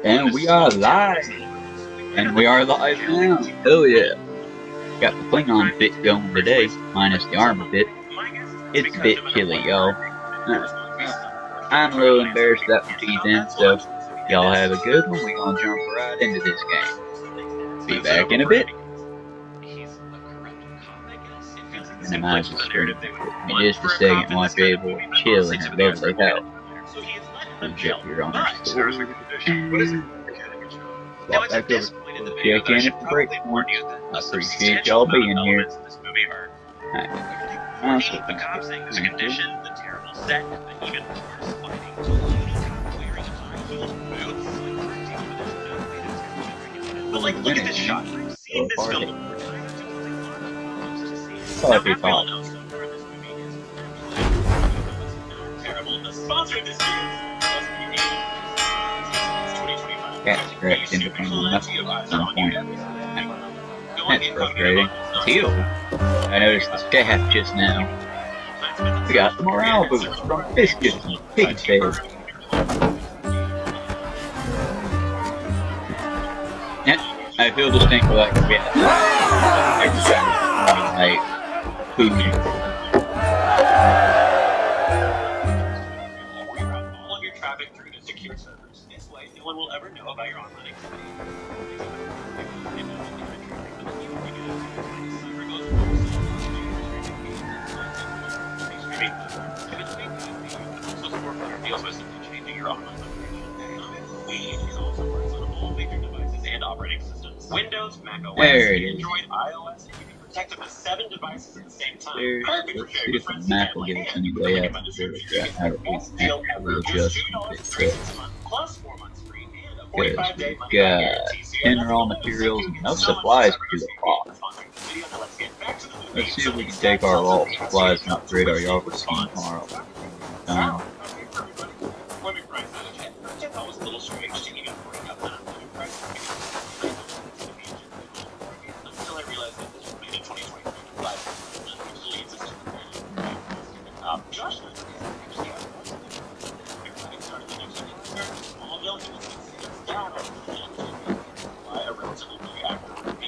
And we are live! And we are live now! Hell yeah! Got the Klingon bit going today, minus the armor bit. It's a bit chilly, y'all. I'm a little embarrassed that my teeth in, so y'all have a good one. We're gonna jump right into this game. Be back in a bit. Minimize the screen. In just a second, once you're able to chill in her lovely house. Please up your own story. Walk back over. Check in at the break point. I appreciate y'all being here. The cops saying there's a condition, the terrible set, the even worse lighting, wearing high-heeled boots. But like, look at this shot. I've seen this film before. Everyone knows so far this movie is terrible. The sponsor of this game is 2025. Cat scratched into the muscle at some point. That's frustrating. Teal. I noticed the staff just now. We got the morale boost from Biscuits and Pigtails. Yep, I feel distinctly like we have food. All of your traffic through to secure servers. This way, no one will ever know about your online activity. Deals with simply changing your online location. Weed is also works on all major devices and operating systems. Windows, Mac OS, Android, iOS, and you can protect up to 7 devices at the same time. Perfect for sharing with friends and family. And you can best deal ever. Just $2.03 a month, plus 4 months free and a 45-day money back guarantee. 10 raw materials and no supplies for the plot. Let's see if we can take our raw supplies and upgrade our yard with steam tomorrow.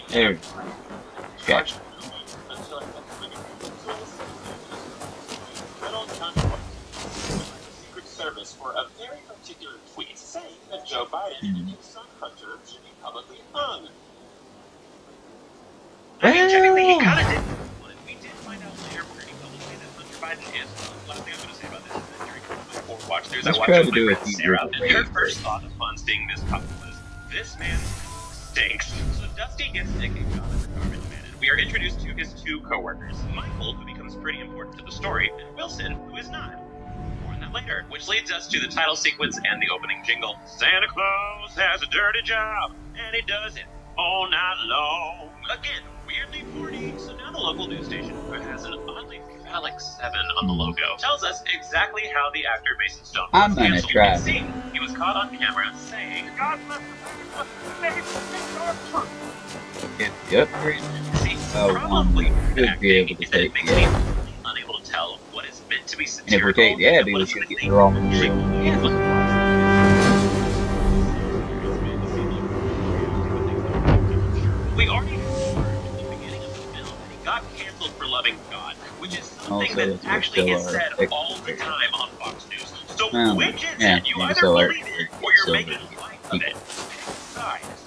There. Gotcha. Secret Service for a very particular tweet saying that Joe Biden and his son Hunter should be publicly hung. I mean, technically he kind of did, but we did find out later pretty publicly that Hunter Biden is. Last thing I'm going to say about this is that during my fourth watch, I watched with my friend Sarah, and her first thought upon seeing this couple was, this man stinks. So Dusty gets Nick a job as a garbage man, and we are introduced to his 2 co-workers, Michael, who becomes pretty important to the story, and Wilson, who is not. More on that later, which leads us to the title sequence and the opening jingle. Santa Claus has a dirty job, and he does it all night long. Again, weirdly 40, so now the local news station, who has an oddly phallic 7 on the logo, tells us exactly how the actor Mason Stone was canceled. Try. He was caught on camera saying, God bless the upgrade. We should be able to take the Abby. Unable to tell what is meant to be And if we take the Abby, we should get the raw material. We already heard at the beginning of the film that he got canceled for loving God, which is something that actually is said all the time on Fox News. So which is it? You either believe it or you're making light of it.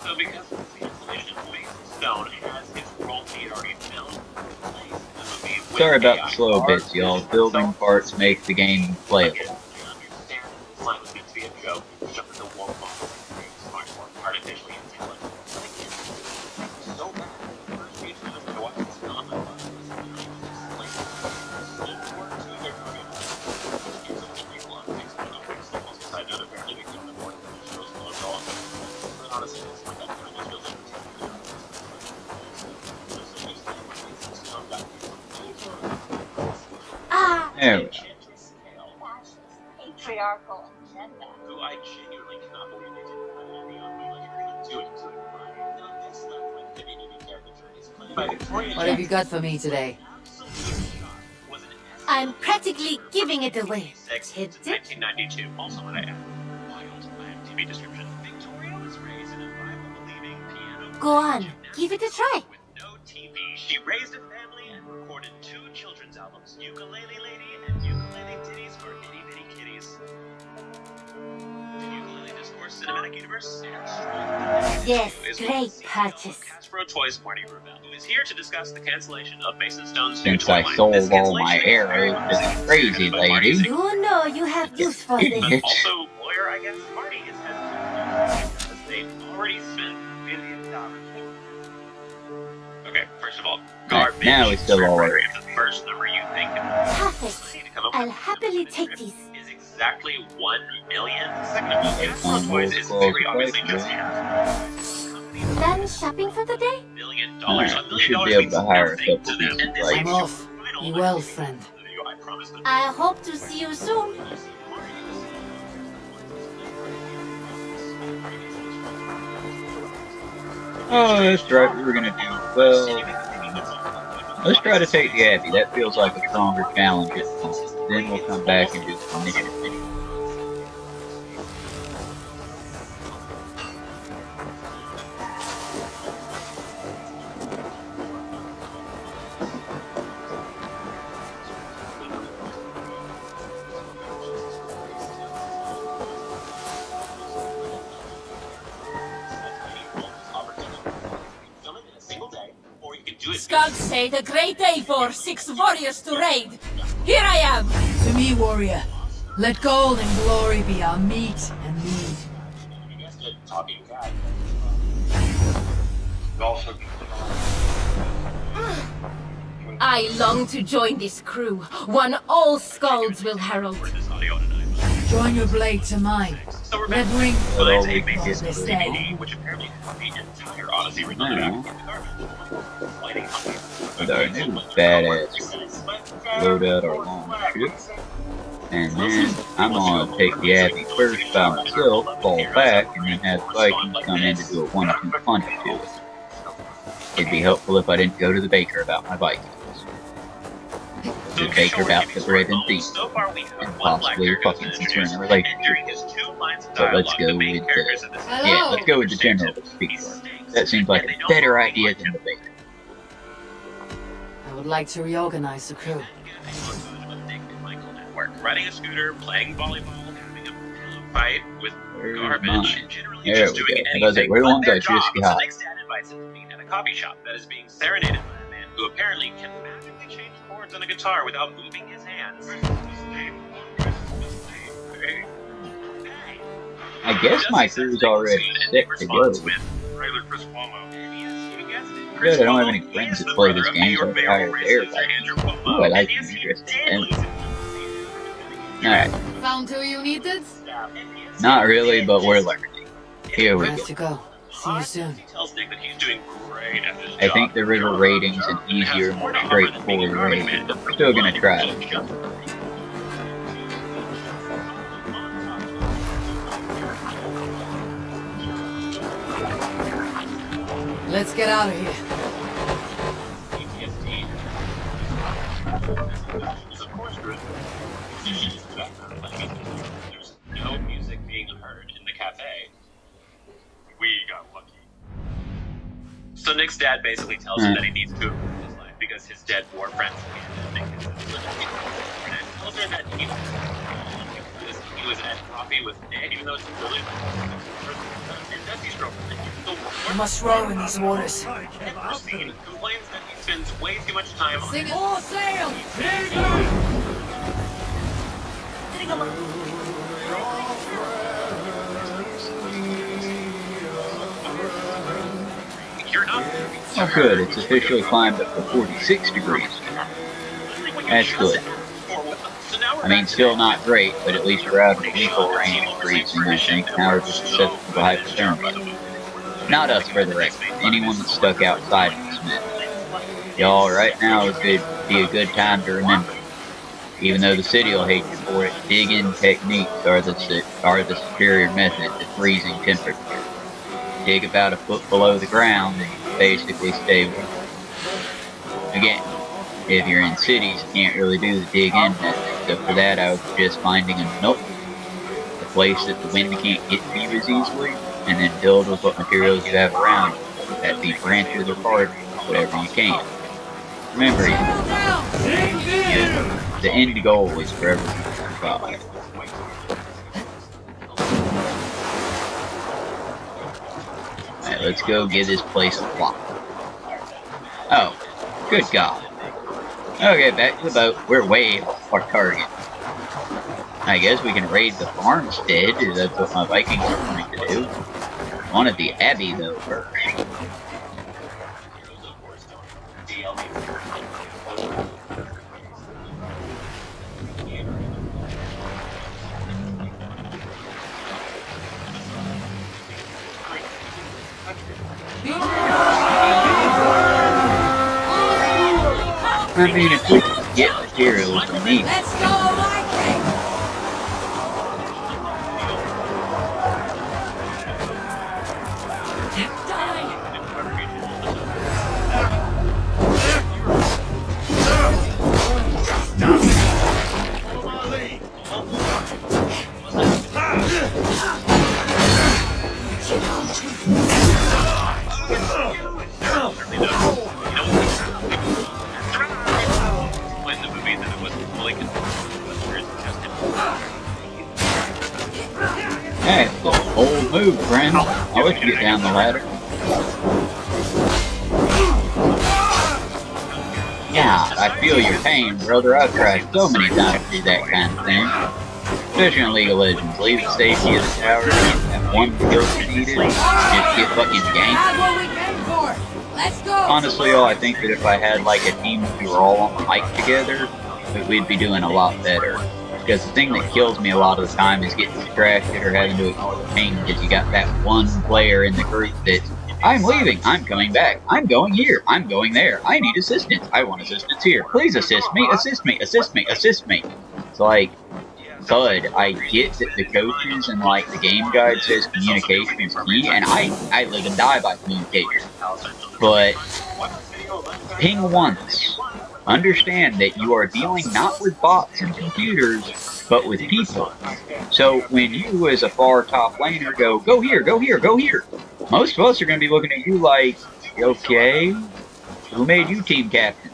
So because of the cancellation, Mason Stone has his role he already filmed. Sorry about the slow bits, y'all. Building parts make the game playable. I understand this line was meant to be a joke, just as a woke model is much more artificially intelligent. But again, it's so bad. The first few times I watched this film, I thought it was like so more to their career. Side note, apparently they couldn't afford the show's logo. But honestly, it's like that kind of feels like There we go. Patriarchal agenda. Who I genuinely cannot believe they didn't have any on me like you're doing to it. This left with heavy-duty caricature is played by Victoria. What have you got for me today? I'm practically giving it away. Tidbit. 1992. Also, might I add, wild IMDb description. Victoria Go on, give it a try. With no TV, she raised a family and recorded 2 children's albums, Ukulele Lady and Ukulele Titties for Itty Bitty Kitties. The Ukulele Discourse Cinematic Universe. Yes, great purchase. Hasbro Toys Marty Rubel, who is here to discuss the cancellation of Mason Stone's new Since toy I line. sold This all my cancellation arrows to the crazy lady. You know you have use for this. Idiot. Also, lawyer, I guess, Marty is hesitant because they've already spent $1 billion. Okay, first of all, garbage. Now it's still all right. The first number you think Perfect. I'll happily take this. is exactly 1 million. Second of all, Hasbro One Toys more is call very to obviously fight, just Done shopping for the day? $1 million. Alright, $1 we million should be able means to hire a nothing couple to them. decent And this players. is I'm off. vital Be well, friend. video I promised them. I hope to see you soon. Oh, that's right, we were gonna do, well, let's try to take the Abbey. That feels like a stronger challenge at the moment. Then we'll come back and do some initiative video. Scouts say the great day for 6 warriors to raid. Here I am. To me, warrior. Let gold and glory be our meat and mead. I long to join this crew, one all skulls will herald. Join your blade to mine. So we're Red back. ring. But all Tonight's we a can Mason get this through day. which apparently has the entire Odyssey written on now the back. Lighting with our new badass load out our long ship. And then I'm gonna take the Abbey first by myself, fall back, and then have the Vikings come in to do a 1-2 punch to it. It'd be helpful if I didn't go to the baker about my Vikings. The baker about the bread and beef, So far we have and one black possibly a character fucking who's concern introduced, in and relationship. during his 2 lines of But let's dialogue, go the main with characters the, of this yeah, let's go with the general speaker. That seems like a better idea than the baker. I would like to reorganize the crew. Riding a scooter, playing volleyball, having a pillow fight with Where's garbage, mine? generally There just we doing go. Those are anything the but ones their I just job. got. So Nick's dad invites him to meet at a coffee shop that is being serenaded by a man who apparently can magically change chords on a guitar without moving his hands. I guess my crew's already set to go. Good, I don't have any friends that play this game, so I hired their Vikings. Ooh, I like the interesting. Alright, Found who you needed? not really, but we're learning. Here we I have go. to go. See you soon. He tells Nick that he's doing great at his I job. think the river rating's an easier, more straightforward rating, but we're still gonna try it. Let's get out of here. There's no music being heard in the cafe. We got lucky. So Nick's dad basically tells him that he needs to improve his life because his dead war friends can't make it. And tells her that he was at coffee with Nick, even though it's really and Desi's girlfriend. And he's still We must row in these waters. Christine complains that he spends way too much time on Sing it. All sail! You're not. Oh good, it's officially climbed up to 46 degrees. That's good. I mean, still not great, but at least we're out of the lethal range of freezing, I think. Now we're just susceptible to hypothermia. Not us, for the record. Anyone that's stuck outside of this mess. Y'all, right now would be a good time to remember. Even though the city will hate you for it, dig-in techniques are the superior method to freezing temperature. Dig about a foot below the ground and you basically stay warm. Again, if you're in cities, you can't really do the dig-in method, so for that I would suggest finding a nook, a place that the wind can't get to you as easily, and then build with what materials you have around you. That be branches or parts, whatever you can. Remember, the end goal is for everyone to survive. Alright, let's go give this place a flop. Oh, good God. Okay, back to the boat. We're way off our target. I guess we can raid the farmstead, if that's what my Vikings are going to do. I wanted the Abbey, though, first. I mean, if we can get materials we need. Let's go, Viking! Hey, it's a bold move, friend. I'll let you get down the ladder. God, I feel your pain, brother. I've tried so many times to do that kind of thing. Especially in League of Legends. Leave the safety of the tower, get that one kill needed, just get fucking ganked. Honestly, I think that if I had like a team that we were all on the mic together, that we'd be doing a lot better. Because the thing that kills me a lot of the time is getting distracted or having to ignore the ping because you got that one player in the group that, I'm leaving, I'm coming back, I'm going here, I'm going there, I need assistance, I want assistance here, please assist me, assist me, assist me, assist me. It's like, bud, I get that the coaches and like the game guide says communication is key, and I live and die by communication. But ping once. Understand that you are dealing not with bots and computers, but with people. So when you as a far top laner go here, go here, go here, most of us are going to be looking at you like, okay, who made you team captain?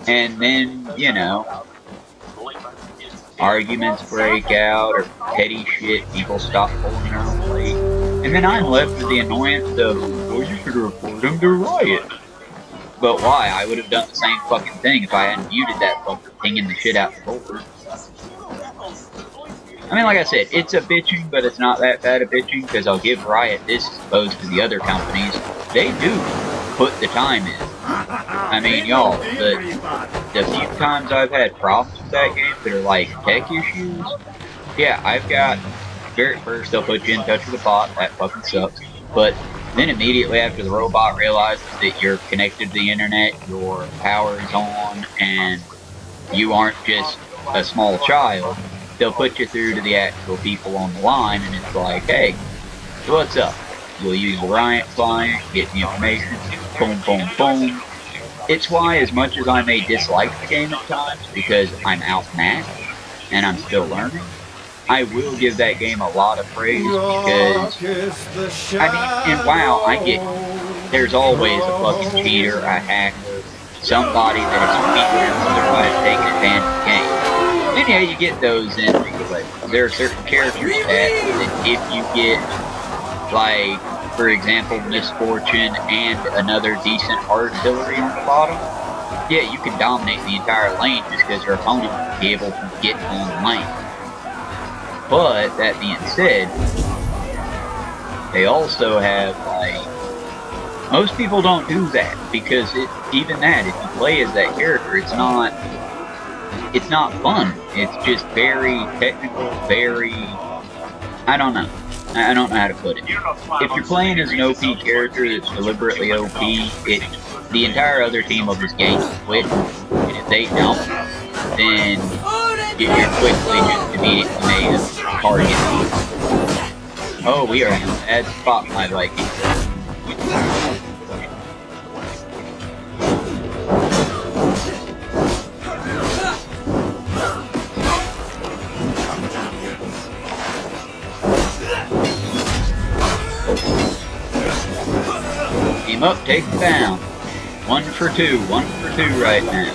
And then, you know, arguments break out or petty shit, people stop pulling their own weight. And then I'm left with the annoyance of, well, you should report them to Riot. But why? I would have done the same fucking thing if I hadn't muted that fucker pinging the shit out the board. I mean, like I said, it's a bitching, but it's not that bad a bitching, because I'll give Riot this as opposed to the other companies. They do put the time in. I mean, y'all, the few times I've had problems with that game that are like tech issues, yeah, I've got, first they'll put you in touch with a bot, that fucking sucks, but then immediately after the robot realizes that you're connected to the internet, your power is on, and you aren't just a small child, they'll put you through to the actual people on the line, and it's like, hey, what's up? You'll use the Riot client, get the information, boom, boom, boom. It's why, as much as I may dislike the game at times, because I'm outmatched, and I'm still learning, I will give that game a lot of praise because, I mean, in WoW, there's always a fucking cheater, a hacker, somebody that is weaker and otherwise taking advantage of the game. And yeah, you get those in League of Legends. There are certain character stats that if you get, like, for example, Misfortune and another decent artillery on the bottom, yeah, you can dominate the entire lane just because your opponent will be able to get on the lane. But, that being said, they also have, like, most people don't do that, because even that, if you play as that character, it's not fun. It's just very technical, very, I don't know how to put it. If you're playing as an OP character that's deliberately OP, the entire other team will just gain quick, and if they don't, then you're quickly just immediately made a target. Oh, we are in a bad spot, my Vikings. him up, take him down. 1 for 2, 1 for 2 right now.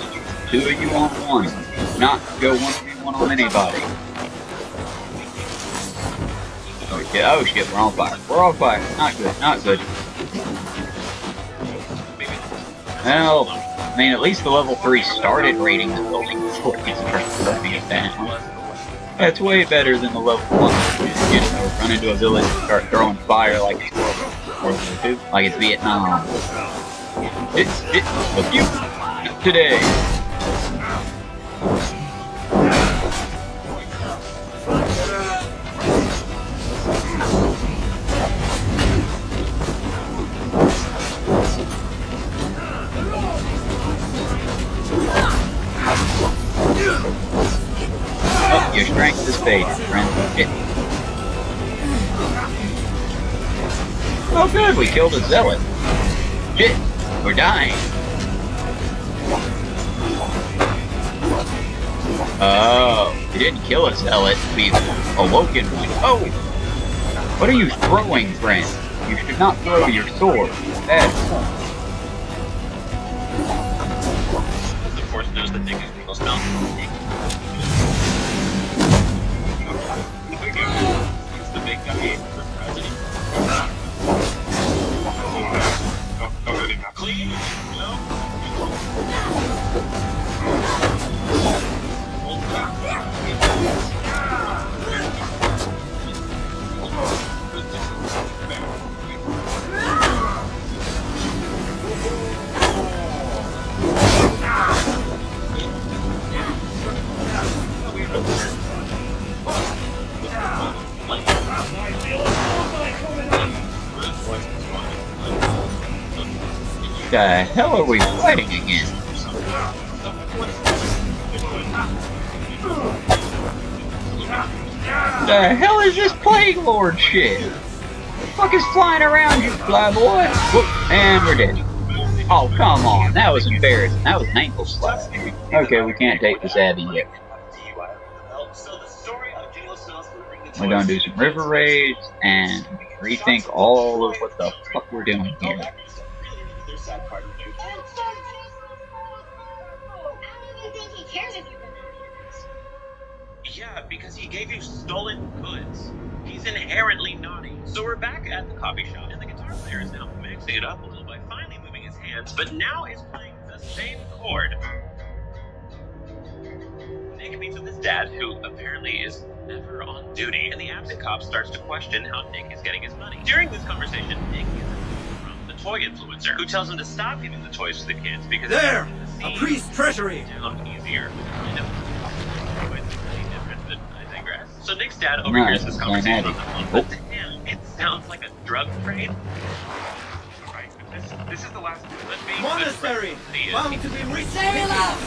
2 of you on 1. Not go 1v1 on anybody. Oh shit, we're on fire. We're on fire. Not good, not good. Well, I mean, at least the level 3 started raiding the building before these trucks letting it down. That's way better than the level 1. You know, run into a village and start throwing fire like it's World War II, like it's Vietnam. It's a few today. Oh, your strength is faded, friend. Shit. Oh good, we killed a zealot. Shit, we're dying. Oh, we didn't kill a zealot, we've awoken one. Oh! What are you throwing, friend? You should not throw your sword. Bad form. The Force knows that Nick is evil spell. It's the big guy for president. Clean? No? The hell are we fighting against? The hell is this Plague Lord shit? What the fuck is flying around, you fly boy? Whoop, and we're dead. Oh, come on, that was embarrassing. That was an ankle slap. Okay, we can't take this Abbey yet. We're gonna do some river raids and rethink all of what the fuck we're doing here. Yeah, because he gave you stolen goods. He's inherently naughty. So we're back at the coffee shop, and the guitar player is now mixing it up a little by finally moving his hands, but now is playing the same chord. Nick meets with his dad, who apparently is never on duty, and the absent cop starts to question how Nick is getting his money. During this conversation, Nick gets a call from the toy influencer, who tells him to stop giving the toys to the kids because there, a priest treasury. Down easier. So Nick's dad overhears this conversation on the phone, but to him, it sounds like a drug trade. Right, this is the last monastery, bound to be rich. Sail out!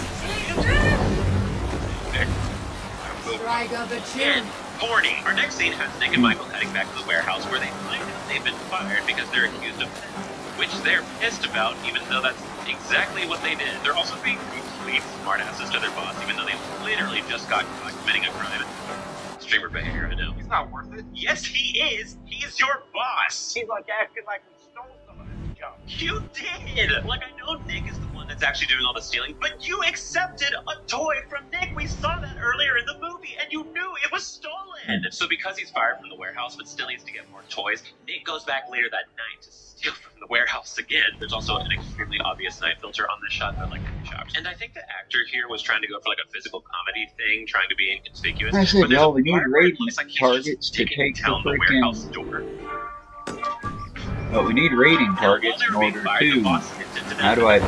Strike up a tune. Horny. Our next scene has Nick and Michael heading back to the warehouse where they find out they've been fired because they're accused of theft, which they're pissed about, even though that's exactly what they did. They're also being complete smartasses to their boss, even though they literally just got caught committing a crime. Streamer behavior, I know. He's not worth it. Yes, he is! He's your boss! He's like acting like we stole some of this junk. You did! Like, I know Nick is the one that's actually doing all the stealing, but you accepted a toy from Nick! We saw that earlier in the movie, and you knew it was stolen! So because he's fired from the warehouse, but still needs to get more toys, Nick goes back later that night to steal from the warehouse again. There's also an extremely obvious night filter on this shot that I like to be shocked. And I think the actor here was trying to go for like a physical comedy thing, trying to be inconspicuous. I said, y'all, we need raiding like targets to take down the warehouse door. But we need raiding targets in order to... How do I...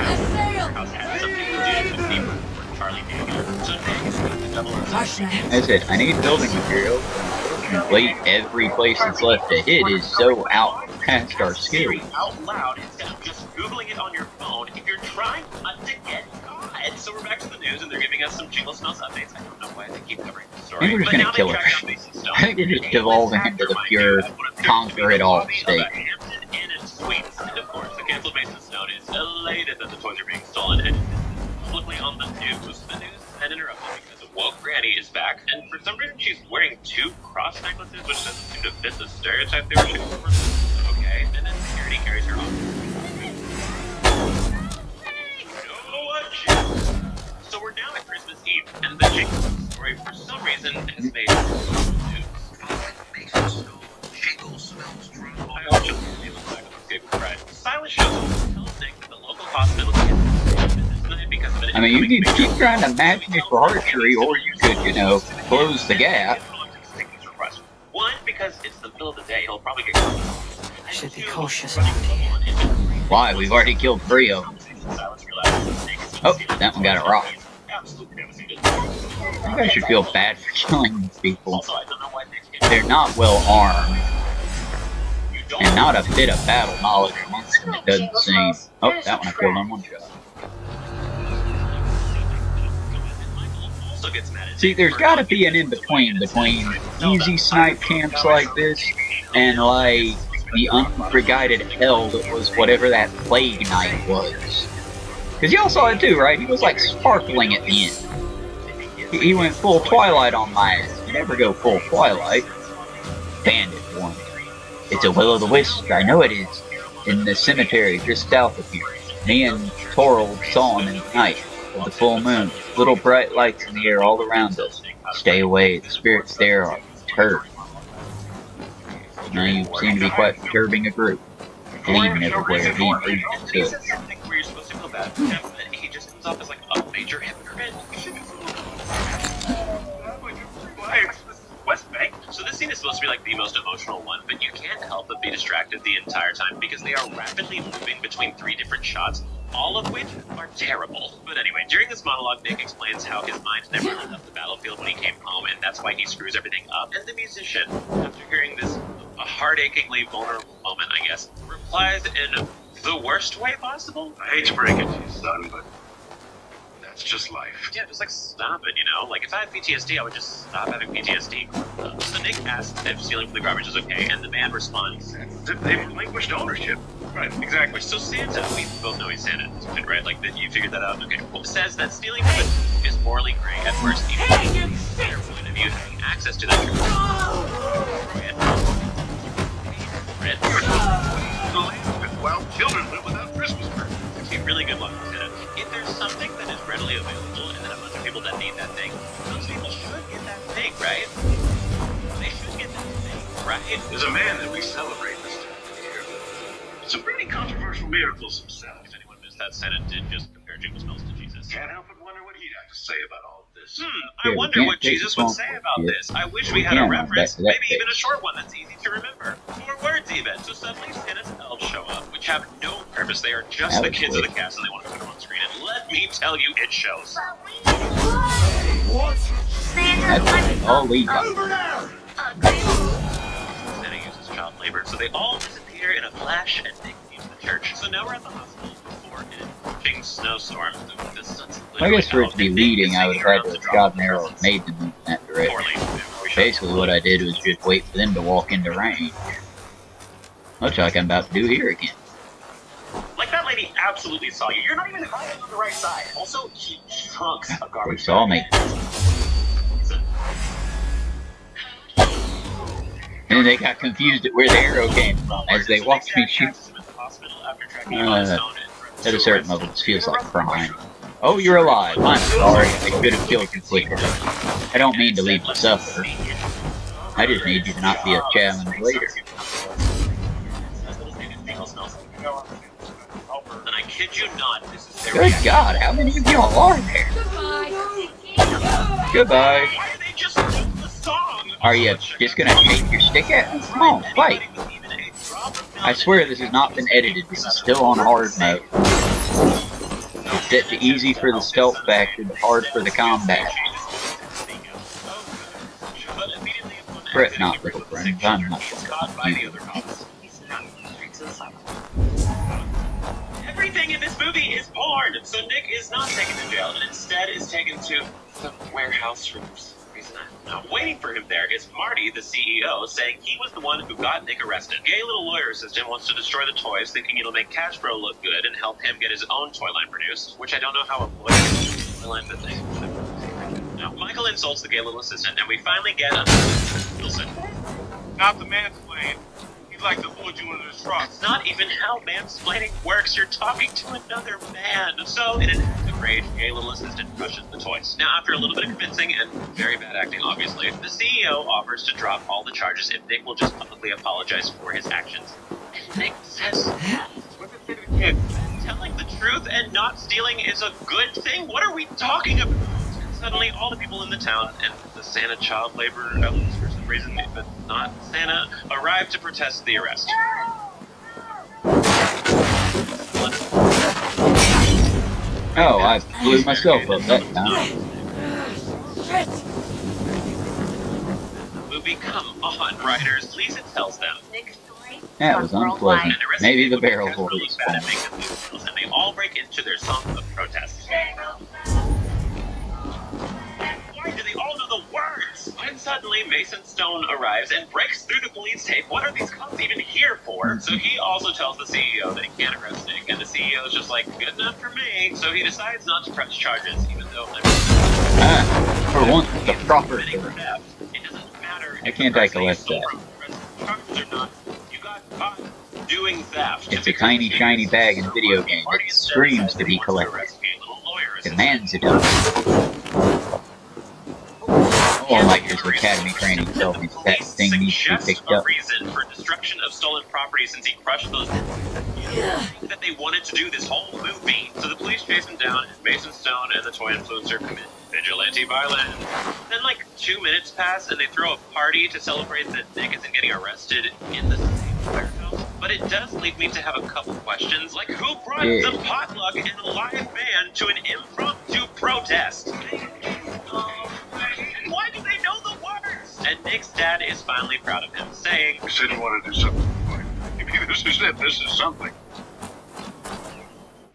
I said, I need building materials to complete every place that's left to hit is so out past our skills. Out loud instead of just Googling it on your phone if you're trying not to get caught. So we're back to the news and they're giving us some Jingle Smells updates. I don't know why they keep covering the story. I think we're just gonna kill her. I think we're just devolving into the pure conquer-it-all state. And of course, the canceled Mason Stone is elated that the toys are being stolen and publicly on the news. The news is then interrupted because a woke granny is back, and for some reason she's wearing 2 cross necklaces, which doesn't seem to fit the stereotype they were shooting for. Okay, and then security carries her off. we're now at Christmas Eve, and the jingle story, for some reason, has made news. I also believe the fact of escape with pride. Silas shows up tells Nick that the local hospital is business tonight because of an I mean, you could keep trying to match me for archery, or you could, you know, close the gap. One, because it's the middle of the day, he'll probably get caught. I should be cautious around here. Why? We've already killed 3 of them. Oh, that one got a rock. I think I should feel bad for killing these people. They're not well armed. And not a bit of battle knowledge amongst them, it doesn't seem. Oh, that one I killed on 1 shot. See, there's gotta be an in-between between easy snipe camps like this and, like, the unreguided hell that was whatever that plague night was. Because y'all saw it too, right? He was, like, sparkling at the end. He went full Twilight on my ass. You never go full Twilight. Bandit one. It's a will-o'-the-wisp, I know it is. In the cemetery just south of here. Me and Toril saw him in the night of the full moon. Little bright lights in the air all around us. Stay away, the spirits there are perturbed. Now you seem to be quite perturbing a group. Bleeding everywhere, being breathed into. He just comes off as like a major hypocrite. West Bank. So this scene is supposed to be like the most emotional one, but you can't help but be distracted the entire time because they are rapidly moving between 3 different shots, all of which are terrible. But anyway, during this monologue, Nick explains how his mind never left the battlefield when he came home, and that's why he screws everything up. And the musician, after hearing this heart-achingly vulnerable moment, I guess, replies in the worst way possible. I hate to break it to you, son, but that's just life. Yeah, just like stop it, you know? Like if I had PTSD, I would just stop having PTSD. So Nick asks if stealing from the garbage is okay, and the man responds, They've relinquished ownership. Right, exactly. so Santa, we both know he's Santa at this point, right? Like, you figured that out? Okay, well, says that stealing from it is morally gray at first, even from their point of view, having access to that. While children live without Christmas presents. Actually, really good luck with Santa. If there's something that is readily available, and then a bunch of people that need that thing, those people should get that thing, right? They should get that thing, right? There's a man that we celebrate this time of year. Some pretty controversial miracles himself. If anyone missed that, Santa did just compare jingle smells to Jesus. Can't help but wonder what he'd have to say about all of this. I wonder what Jesus would say about this. I wish we had a reference, maybe even a short one that's easy to remember. 4 words even. So suddenly Santa's elves show up, which have no purpose. They are just the kids of the cast and they want to put them on screen. And let me tell you, it shows. What? That's all we got. Over there! Santa uses child labor, so they all disappear in a flash and Nick leaves the church. So now we're at the hospital before an engulfing snowstorm. The sun's I guess for it to be leading, I would have had to have shot an arrow and made them move in that direction. poorly. Basically, what I did was just wait for them to walk into range. Looks like I'm about to do here again. Like that lady absolutely saw you. You're not even hiding on the right side. Also, he chunks a They garbage. saw me. And they got confused at where the arrow came from as they watched me shoot. At a certain level, this feels like crying. Oh, you're alive. I'm sorry. I should have killed you quicker. I don't mean to leave you suffer. I just need you to not be a challenge later. And I kid you not, this is their Good God, how many of y'all are there? Goodbye. Why are they just sing the song? Are you just gonna take your stick at me? Come on, fight. I swear this has not been edited. This is still on hard mode. It's set to easy for the stealth factor, but hard for the combat. Fret not, little friends. I'm not gonna you. Everything in this movie is porn, so Nick is not taken to jail and instead is taken to the warehouse for some reason. Now, waiting for him there is Marty, the CEO, saying he was the one who got Nick arrested. Gay little lawyer assistant wants to destroy the toys, thinking it'll make Cash Bro look good and help him get his own toy line produced, which I don't know how a lawyer can toy line, but they. Now, Michael insults the gay little assistant, and we finally get a Wilson. Not the mansplain. He'd like to bullet you into the truck. That's not even how mansplaining works. You're talking to another man. So, in an act of rage, a little assistant crushes the toys. Now, after a little bit of convincing and very bad acting, obviously, the CEO offers to drop all the charges if Nick will just publicly apologize for his actions. And Nick says, "What did it say to the kid? Telling the truth and not stealing is a good thing? What are we talking about?" And suddenly, all the people in the town and the Santa child labor elements for some reason, but not Santa, arrive to protest the arrest. Oh, I blew myself up that time. Movie, come on, writers. Lisa tells them. That was unpleasant. Maybe the barrel hole is bad at making moves, and they all break into their song of protest. Why do they all know the words? And suddenly Mason Stone arrives and breaks through the police tape. What are these cops even here for? So he also tells the CEO that he can't arrest Nick, and the CEO is just like, good enough for me. So he decides not to press charges, even though for once, the proper theft. It doesn't matter. I can't collect that. Charges or not, you got caught doing theft. It's a tiny, shiny bag in a video game that screams to be collected. Demands it up. Oh, like his academy training tells me that thing needs to be picked up. Reason for destruction of stolen property since he crushed those that they wanted to do this whole movie. So the police chase him down, and Mason Stone and the toy influencer commit vigilante violence. Then like 2 minutes pass, and they throw a party to celebrate that Nick isn't getting arrested in the same warehouse. But it does lead me to have a couple questions, like who brought the potluck and a live band to an impromptu protest? Why do they know the words? And Nick's dad is finally proud of him, saying, You said you wanted to do something. Maybe this is it. This is something.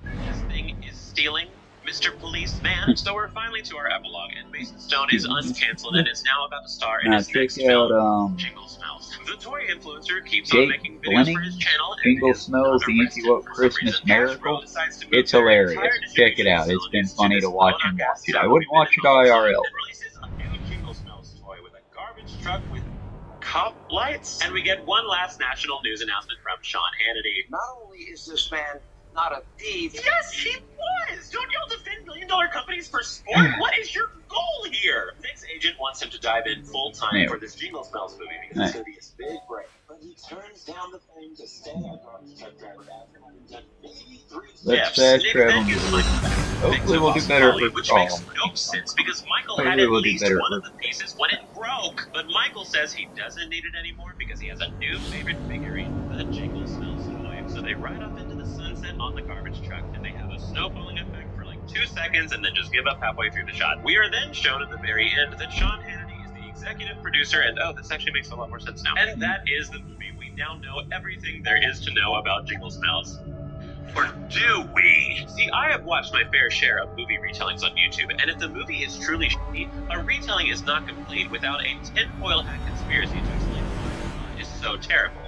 This thing is stealing, Mr. Policeman. So we're finally to our epilogue, and Mason Stone is uncancelled and is now about to star in his next film, Jingle Smells. The toy influencer keeps on making videos for his channel. Jingle Smells, the Anti-Woke Christmas Miracle. It's hilarious. Check it out. It's been funny to watch and watch it. I wouldn't watch it IRL. Truck with cop lights, and we get one last national news announcement from Sean Hannity. Not only is this man not a thief. Yes, he was! Don't y'all defend million-dollar companies for sport? What is your goal here? Nick's agent wants him to dive in full-time for this Jingle Smells movie because it's going to be his big break. But he turns down the thing to stay a garbage truck driver after having done maybe 3 Let's fast travel. Hopefully we'll do better with which makes no sense because Michael had at least one of the pieces when it broke. But Michael says he doesn't need it anymore because he has a new favorite figurine, the Jingle Smells toy. So they ride off into the sunset on the garbage truck and they have a snowballing effect for like 2 seconds and then just give up halfway through the shot. We are then shown at the very end that Sean Hannity is the executive producer, and oh, this actually makes a lot more sense now. And that is the movie. We now know everything there is to know about Jingle Smells. Or do we? See, I have watched my fair share of movie retellings on YouTube, and if the movie is truly shitty, a retelling is not complete without a tinfoil hat conspiracy to explain why is so terrible.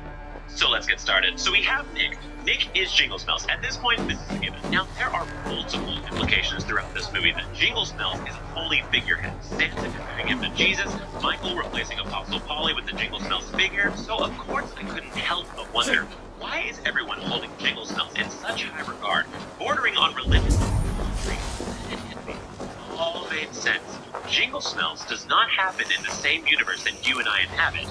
So let's get started. So we have Nick. Nick is Jingle Smells. At this point, this is a given. Now, there are multiple implications throughout this movie that Jingle Smells is a holy figurehead. Santa comparing him to Jesus, Michael replacing Apostle Polly with the Jingle Smells figure. So, of course, I couldn't help but wonder, why is everyone holding Jingle Smells in such high regard, bordering on religious? It all made sense. Jingle Smells does not happen in the same universe that you and I inhabit.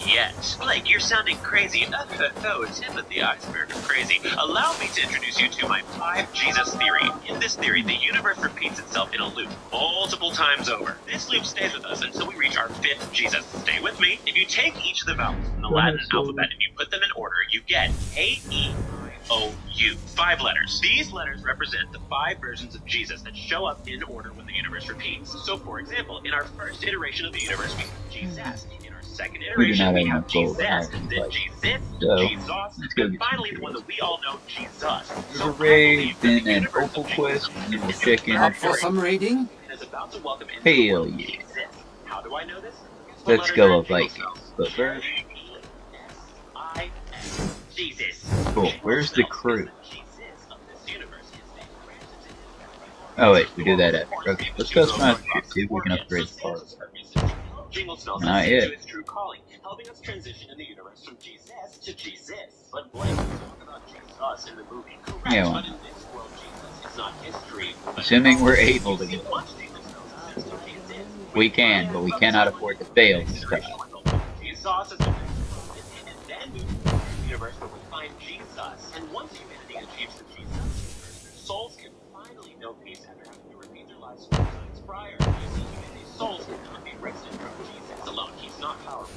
Yet. Blake, you're sounding crazy. Oh, Timothy Iceberg of crazy. Allow me to introduce you to my 5 Jesus theory. In this theory, the universe repeats itself in a loop multiple times over. This loop stays with us until we reach our 5th Jesus. Stay with me. If you take each of the vowels from the Latin alphabet and you put them in order, you get A-E-I-O-U. 5 letters. These letters represent the 5 versions of Jesus that show up in order when the universe repeats. So, for example, in our first iteration of the universe, we have Jesus. Second iteration, we have Jesus, then Jesus, and finally the one that we all know, Jesus. There's a raid, then an opal quest, and then we'll check in on for some raiding? Hell yeah. How do I know this? Let's go up like but first. Cool, where's the crew? Oh wait, we do that after. Okay, let's customize the crew, see if we can upgrade the parts. Jingle Smells Not yet. to its true calling, helping us transition in the universe from Jesus to Jesus. But Blake, talk about Jesus in the movie. Correct, yeah, but in this world, Jesus is It's not history. Assuming we're able to See, go. once Jesus knows that story is in. We can, but we cannot afford to fail this time. Jesus is the and then we move to the universe where we find Jesus. And once humanity achieves the Jesus universe, their souls can finally know peace after having to repeat their lives 4 times prior. You see, humanity's souls cannot be wrested from Jesus alone. He's not powerful.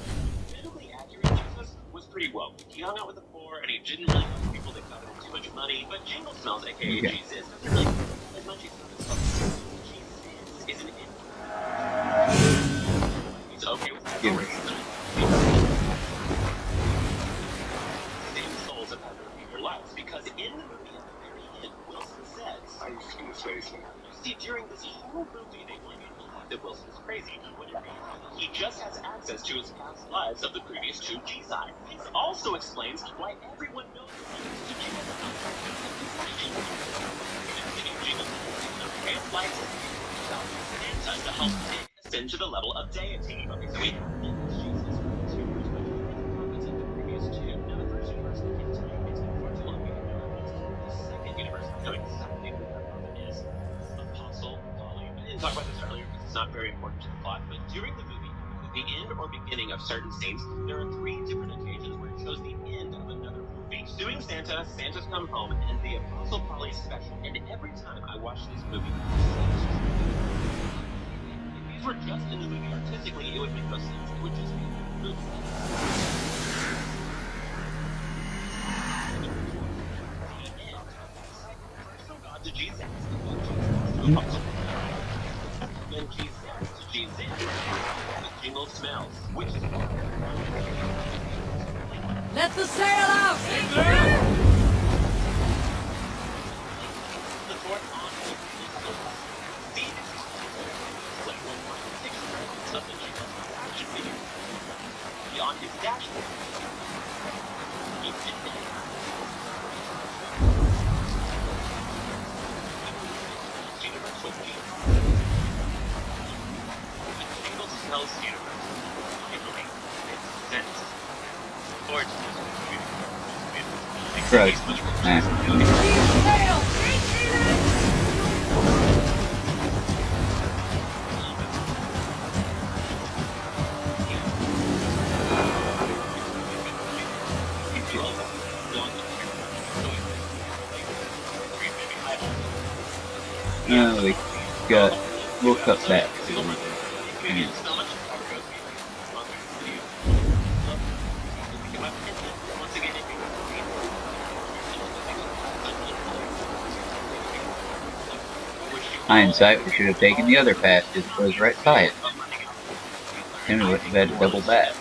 Biblically accurate Jesus was pretty woke. He hung out with the poor, and he didn't really love people that coveted too much money. But Jingle Smells, aka Jesus, doesn't really as much as Jesus is an he's okay with that. Same souls have had to repeat their lives because in the movie at the very end, Wilson says, I was gonna say something. see, during this whole movie, they want you to believe that Wilson is crazy. When in reality, he just has access to his past lives of the previous 2 G's. This also explains why everyone knows the previous 2 G's. Santa to help take us into the level of deity. Okay, so we have Jesus from the 2 universe, but the prophets of the previous 2. Now, the first universe, I can't tell you, it's far too long. The second universe, I know exactly who that prophet is. Apostle Polly. I didn't talk about this earlier because it's not very important to the plot, but during the movie, at the end or beginning of certain scenes, there are 3 different occasions where it shows the end of another movie. Suing Santa, Santa's Come Home, and the Apostle Polly special. And every time I watch this movie, if these were just in the movie artistically, it would make no sense. It would just be a movie. From God to Jesus. Then Jesus to Jesus. The Jingle Smells, which is Let the sail out! the fourth on see like something like action figure beyond his dashboard. He did that. Universe with Jesus. The Jingle Smells universe. Finally, makes sense. Lord, No, we'll cut back. Hindsight, we should have taken the other path, just goes right by it. Then we would have had to double back.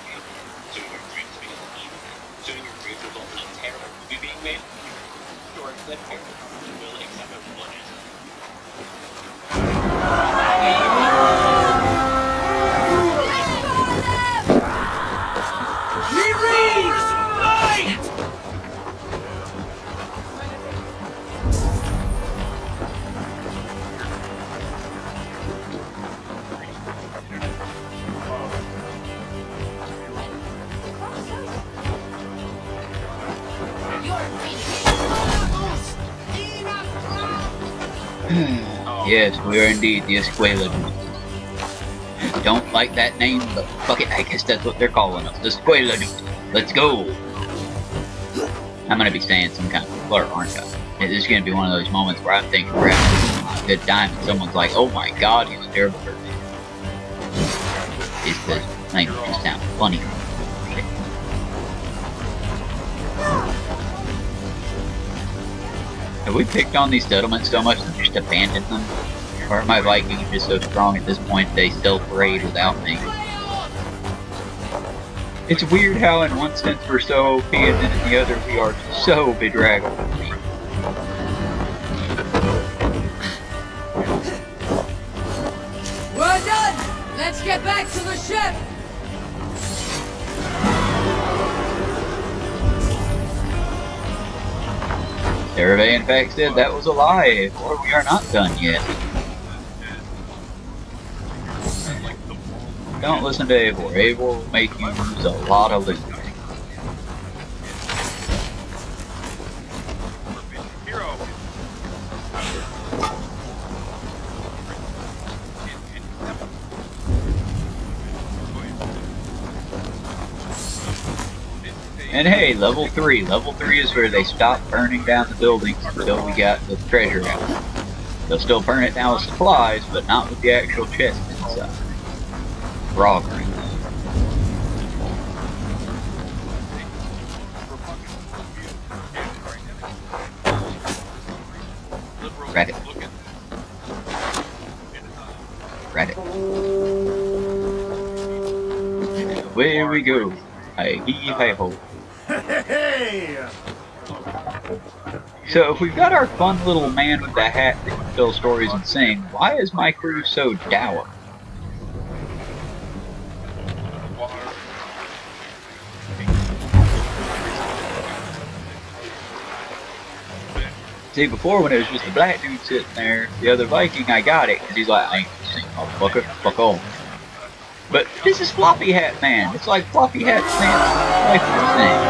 Yes, we are indeed the Escuela. Don't like that name, but fuck it, I guess that's what they're calling us. The Escuela. Let's go! I'm gonna be saying some kind of slur, aren't I? This is gonna be one of those moments where I'm thinking we're having a good time and someone's like, oh my god, he's a terrible person. It's the language just sounds funny. Have we picked on these settlements so much that we just abandoned them? Or are my Vikings just so strong at this point they still parade without me? It's weird how in one sense we're so OP and then in the other we are so bedraggled. We're done! Let's get back to the ship! Survey in fact said that was a lie, or we are not done yet. Don't listen to Eivor. Eivor will make you lose a lot of loot. And hey, level 3. Level 3 is where they stop burning down the buildings until we got the treasure out. They'll still burn it down with supplies, but not with the actual chest inside. Robbery. Reddit. Reddit. And away we go. Hey, hey ho. Hey! So if we've got our fun little man with the hat that can tell stories and sing, why is my crew so dour? See, before when it was just a black dude sitting there, the other Viking, I got it, because he's like, I ain't sing, motherfucker, fuck off. But this is Floppy Hat Man. It's like Floppy Hat Man's life thing.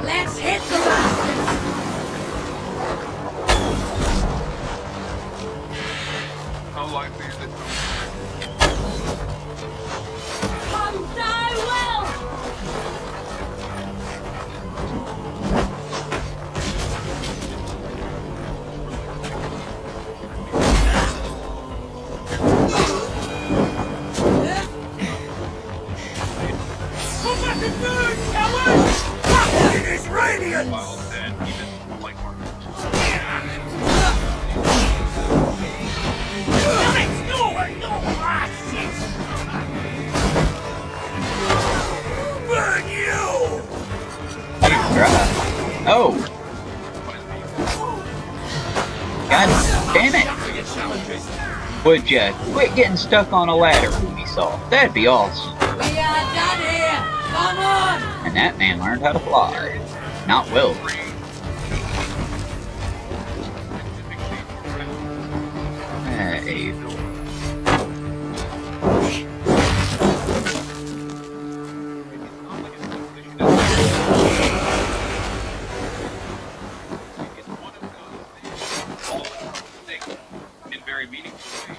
Let's hit the bastards! How likely is it? Come die well! It is radiant! Well, then, even like Mark. Burn you! Oh! God damn it! Would ya quit getting stuck on a ladder, Ubisoft? That'd be awesome. We are done here! Come on! And that man learned how to fly. Not well. Hey. In very meaningful ways.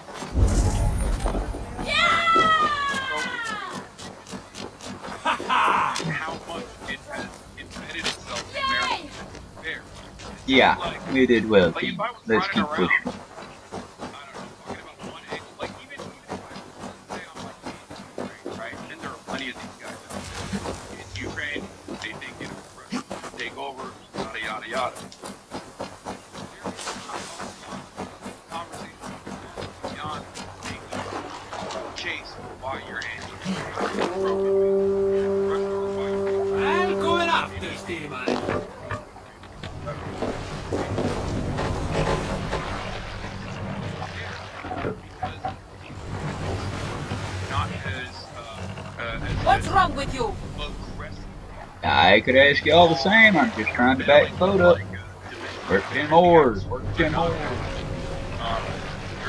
How much it has embedded itself in American affairs. Yeah, we did well, Like team. if I was Let's running keep around, pushing. I don't know, talking about one egg, like even if I say I'm like Ukraine, right? And there are plenty of these guys. In Ukraine, they think it will take over, yada yada yada. Conversation beyond being chased while your hands are broken. I'm going after Steve, man. Not as What's wrong with you? aggressive. I could ask you all the same. I'm just trying to back the boat up. Work 10 more. Work 10 more.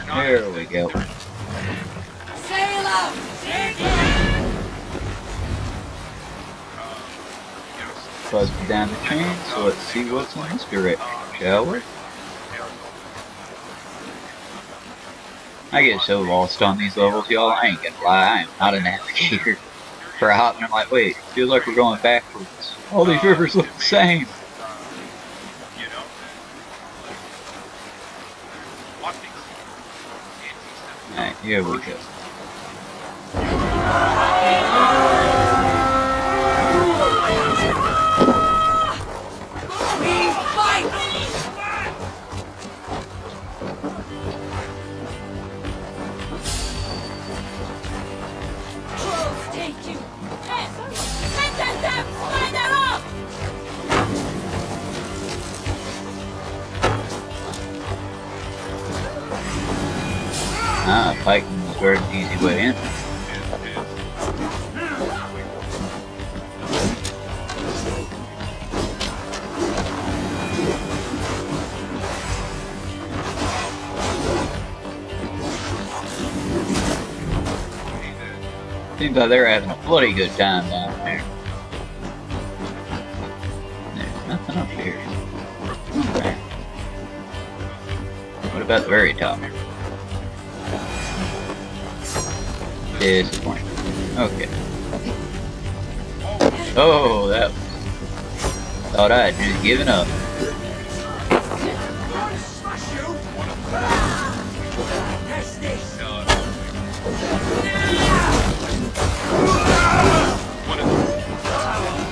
There we go. Sail out! Buzz me down the chain, so let's see what's in this direction, shall we? I get so lost on these levels, y'all. I ain't gonna lie, I am not a navigator. For a hot minute, I'm like, wait, feels like we're going backwards. All these rivers look the same. You know, watch these. Alright, here we go. We fight! Trolls take you! Sentence them! Spider up! Ah, fighting is very easy way in. Seems like they're having a bloody good time down there. There's nothing up here. Okay. What about the very top? Disappointing. Okay. Oh, that was... Thought I had just given up.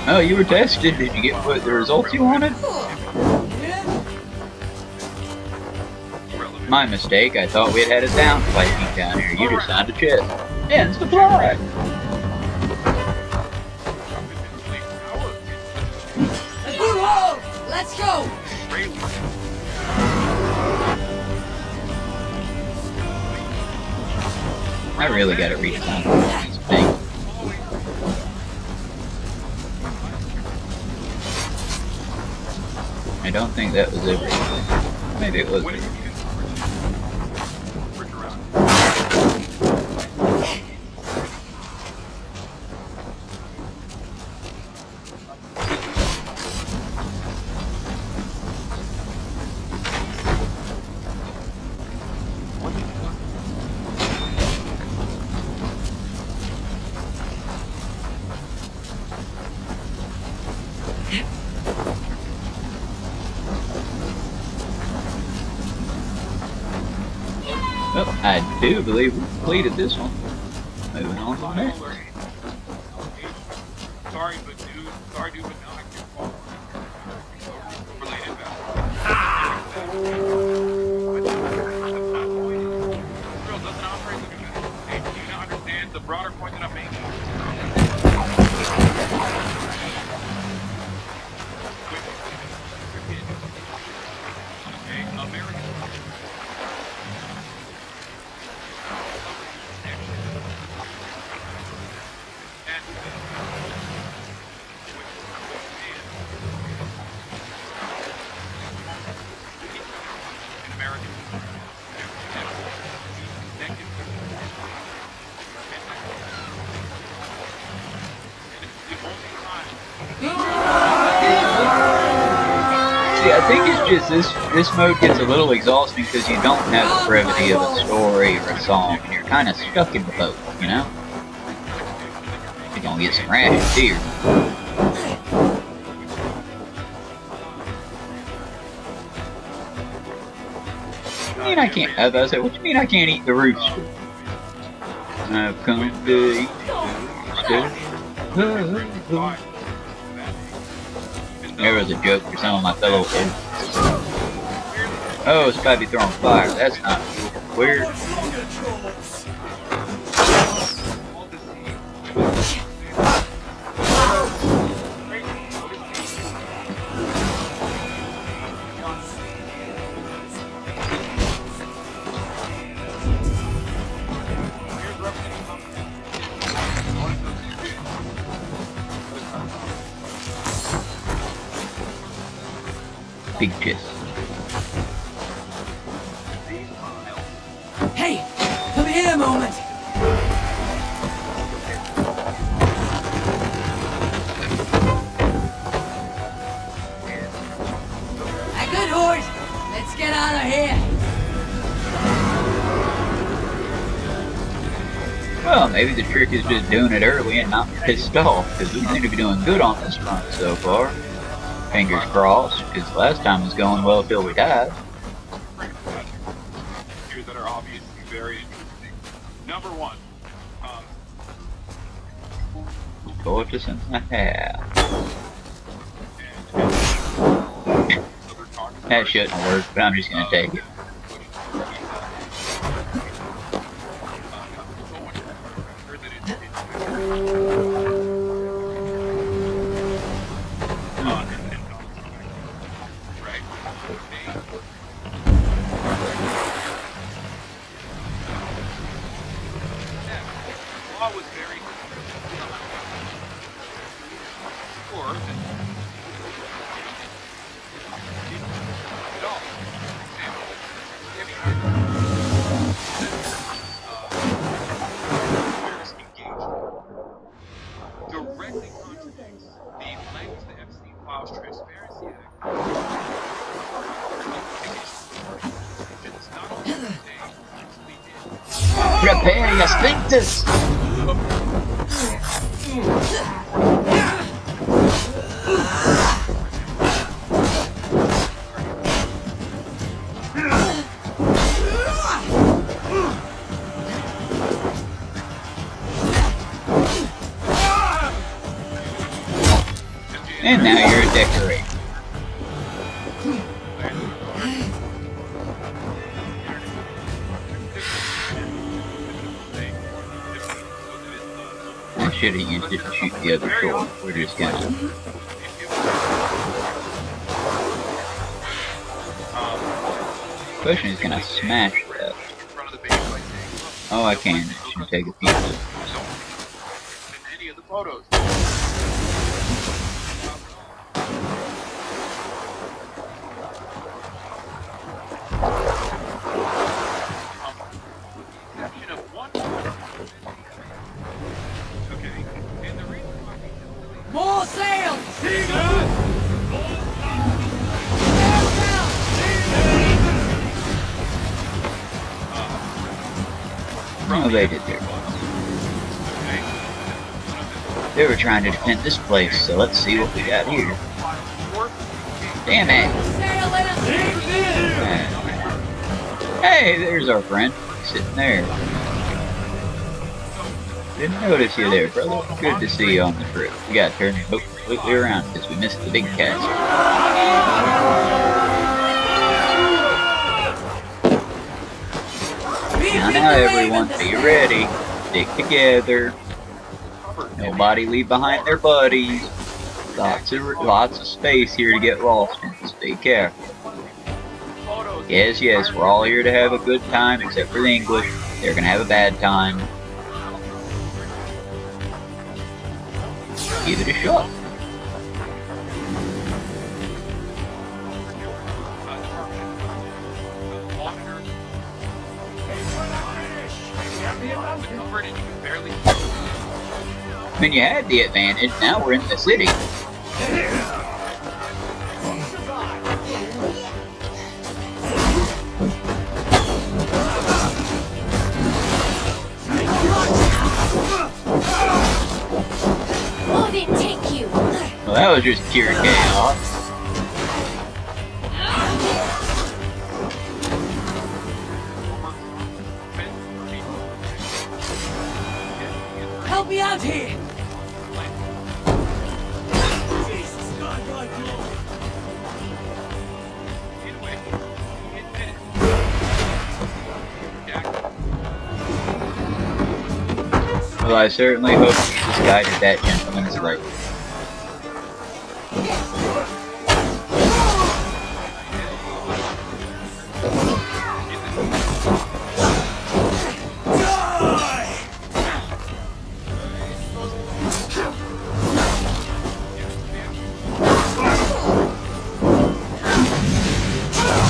Oh, you were tested. Did you get the results you wanted? My mistake. I thought we had a down fighting down here. You just signed a chest. And supply. A good hold! Let's go! I really gotta read this thing. I don't think that was everything. Maybe it was. Well, I do believe we completed this one. Moving on to the next. Sorry, but dude, but now I can't follow. Related Real doesn't operate like a good. Hey, do you not understand the broader point that I'm making? Okay, American. See, I think it's just this mode gets a little exhausting because you don't have the brevity of a story or a song, and you're kind of stuck in the boat, you know? You're gonna get some rations here. What do you mean I can't? I was about to say, what do you mean I can't eat the rooster? I've come to eat the rooster. There was a joke for some of my fellow kids. Oh, it's about to be throwing fire. That's not weird. Big chest. Hey! Come here a moment! A good horse! Let's get out of here! Well, maybe the trick is just doing it early and not pissed off, because we seem to be doing good on this front so far. Fingers crossed, because last time was going well till we died. Here that are obviously very interesting. Number one, Tortoise and a half. That shouldn't work, but I'm just gonna take it. Directly contradicts the language the Epstein Files Transparency Act. It's not only they actually did. Prepare your sphincters! And now you're a decorator. I should have used it to shoot the other shore. We're just gonna... Question is, can I smash that? Oh, I can. I should take a peek. Any of the photos. More sail! No, they did their They were trying to defend this place, so let's see what we got here. Damn it! Hey, there's our friend, sitting there. Didn't notice you there, brother. Good to see you on the trip. We gotta turn the boat completely around because we missed the big cast. Now everyone, be ready. Stick together. Nobody leave behind their buddies. Lots of space here to get lost in. Just be careful. Yes, we're all here to have a good time, except for the English. They're gonna have a bad time. Give it a shot. I mean, you had the advantage, now we're in the city. Oh, they take you. Well, that was just pure chaos. Help me out here! Well, I certainly hope this guided that gentleman's right.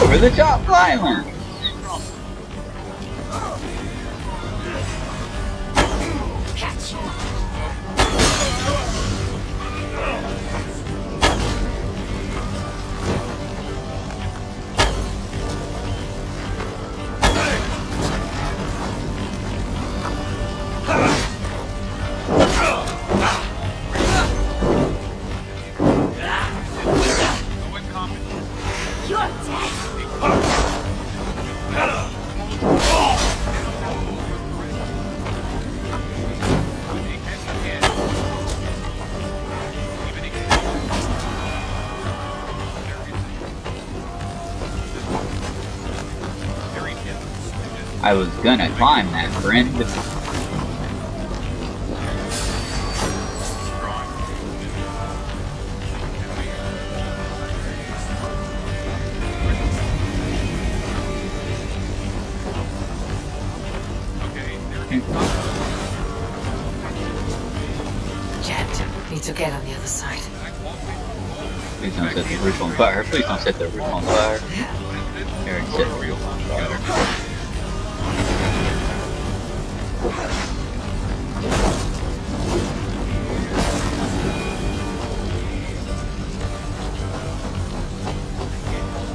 Over the top island! I was gonna climb that, friend. Jet, need to get on the other side. Please don't set the roof on fire. Please don't set the roof on fire. Eric set the roof on fire.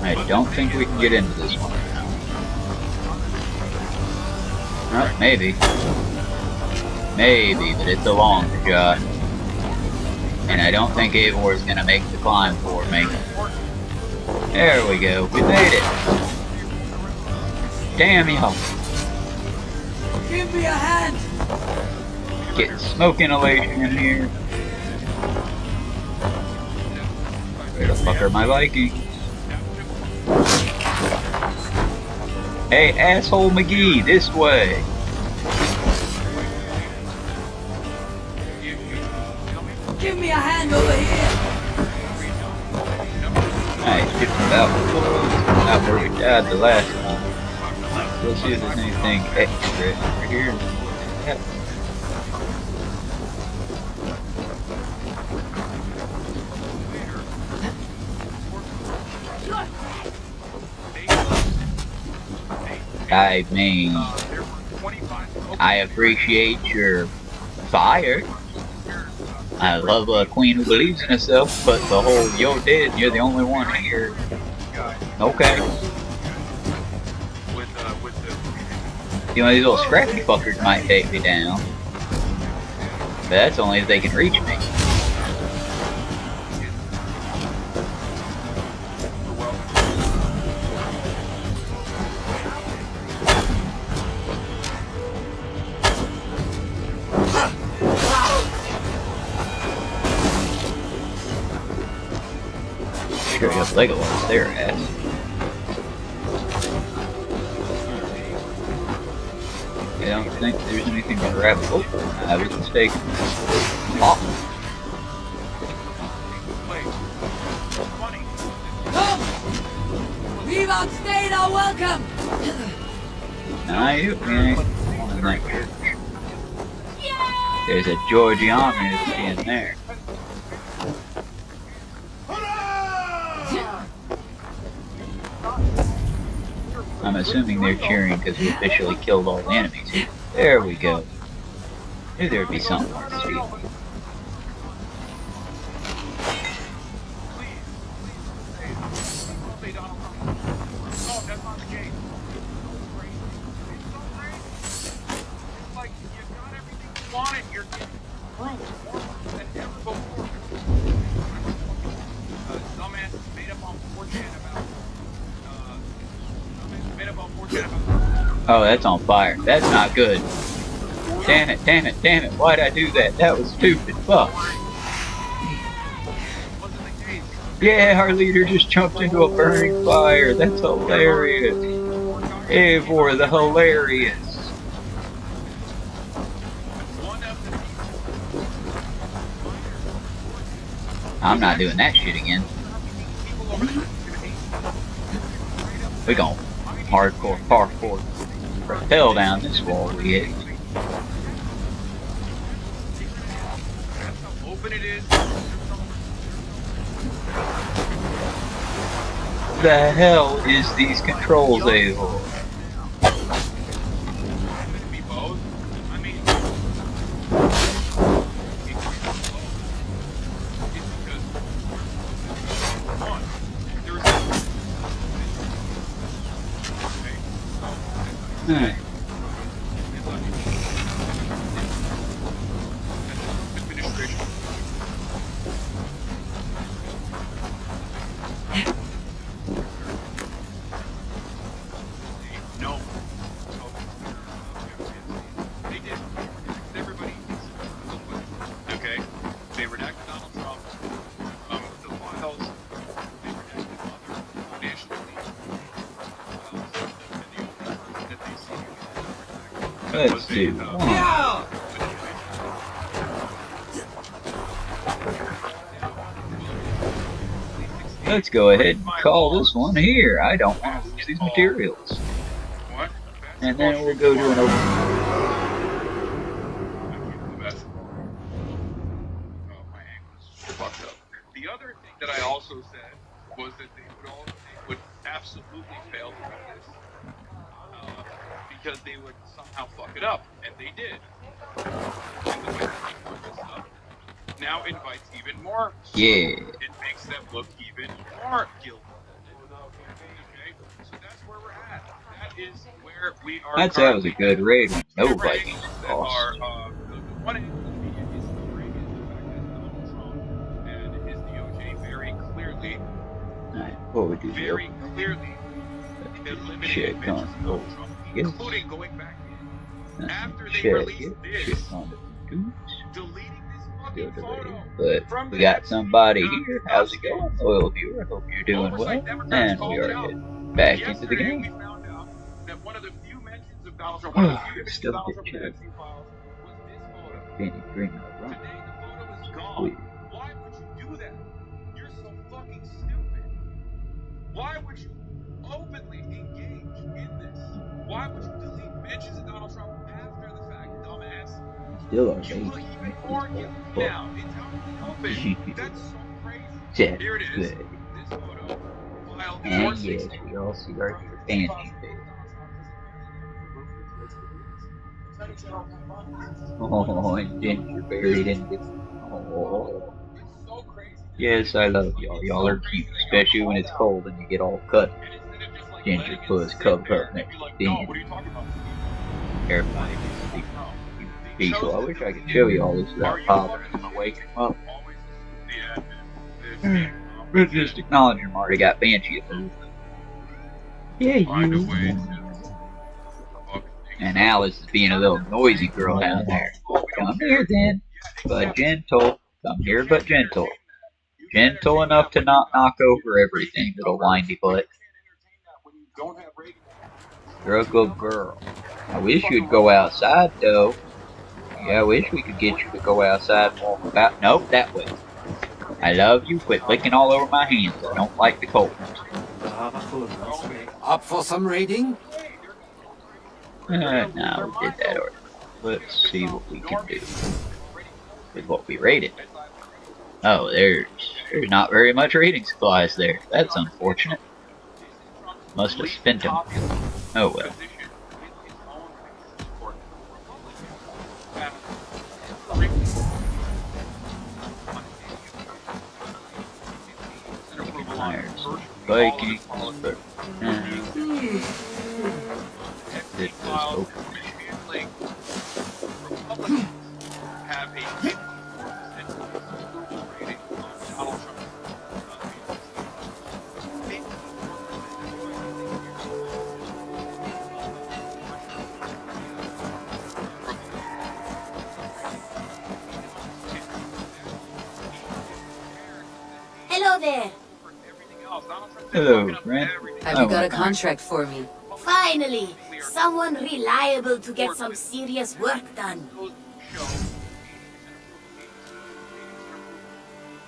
I don't think we can get into this one. Well, maybe. Maybe, but it's a long shot. And I don't think Eivor is gonna make the climb for me. There we go. We made it. Damn y'all. Give me a hand! Getting smoke inhalation in here. Where the fuck are my Vikings? Hey, asshole McGee, this way. Give me a hand over here! Nice, just about where we died the last time. Let's see if there's anything extra over here. Yep. I mean, I appreciate your fire. I love a queen who believes in herself, but the whole "you're dead, you're the only one here." Okay. You know, these little scrappy fuckers might take me down, but that's only if they can reach me. Straight up Legolas, their ass. I don't think there's anything to grab. Oh, I was mistaken. Oh. Come! We've outstayed our welcome! Nah, you ain't. There's a Georgiana in there. I'm assuming they're cheering because we officially killed all the enemies. There we go. Knew there'd be something on this field. Oh, that's on fire. That's not good. Damn it, damn it, damn it. Why'd I do that? That was stupid. Fuck. Yeah, our leader just jumped into a burning fire. That's hilarious. Eivor the hilarious. I'm not doing that shit again. We gon' hardcore parkour rappel down this wall we hit. The hell is these controls, Eivor? Let's do one. Let's go ahead and call this one here. I don't want to lose these materials. And then we'll go to an open. The other thing that I also said was that they would absolutely fail to do this because they would somehow fuck it up, and they did. And the way that they fucked this up now invites even more. Yeah. It makes them look even more guilty. Okay, so that's where we're at. That is where we are. That was a good raid. No Vikings lost. The one is the fact that Donald Trump What would you do? very clearly eliminated Shit, mentions gun. of Donald Trump, Yes. including going back in after they Shit, released shit, this, on the news. deleting this Still fucking delayed, photo but from we the got Epstein somebody document here. How's it going, loyal viewer? Hope you're doing well. Oversight Democrats And we called are it out. getting back into the Yesterday, game. we found out that one of the few mentions of Donald Trump, one of the few images of Still Donald get Trump in the you. Epstein files was this photo. Benny Green run. Today, the photo is gone. Sweet. Why would you do that? You're so fucking stupid. Why would you openly engage in this? Why would you delete mentions of Donald Trump after the fact, dumbass? Still are You look late. even more guilty now. It's out in the open. That's so crazy. That's Here it is. good. This photo. File And 460. yes, we all see our dear Banshee face. Oh, and Ginger buried in the... Oh. Yes, I love y'all. Y'all are cute, especially when it's cold and you get all cut. Ginger puss covered up next to Ben. Terrifying. Peaceful. I wish I could show you all this without bothering him or waking him up. But just acknowledge him already got Banshee approved. Yeah, you. And Alice is being a little noisy girl down there. Come here then, but gentle. Come here, but gentle. Gentle enough to not knock over everything, little windy butt. You're a good girl. I wish you'd go outside, though. Yeah, I wish we could get you to go outside and walk about. Nope, that way. I love you. Quit licking all over my hands. I don't like the cold. Up for some raiding? No, we did that already. Let's see what we can do with what we raided. Oh, there's not very much raiding supplies there. That's unfortunate. Must have spent them. Oh well. Irons, Vikings, but it was open. Hello there. Hello, friend. Have you got a contract for me? Finally, someone reliable to get some serious work done.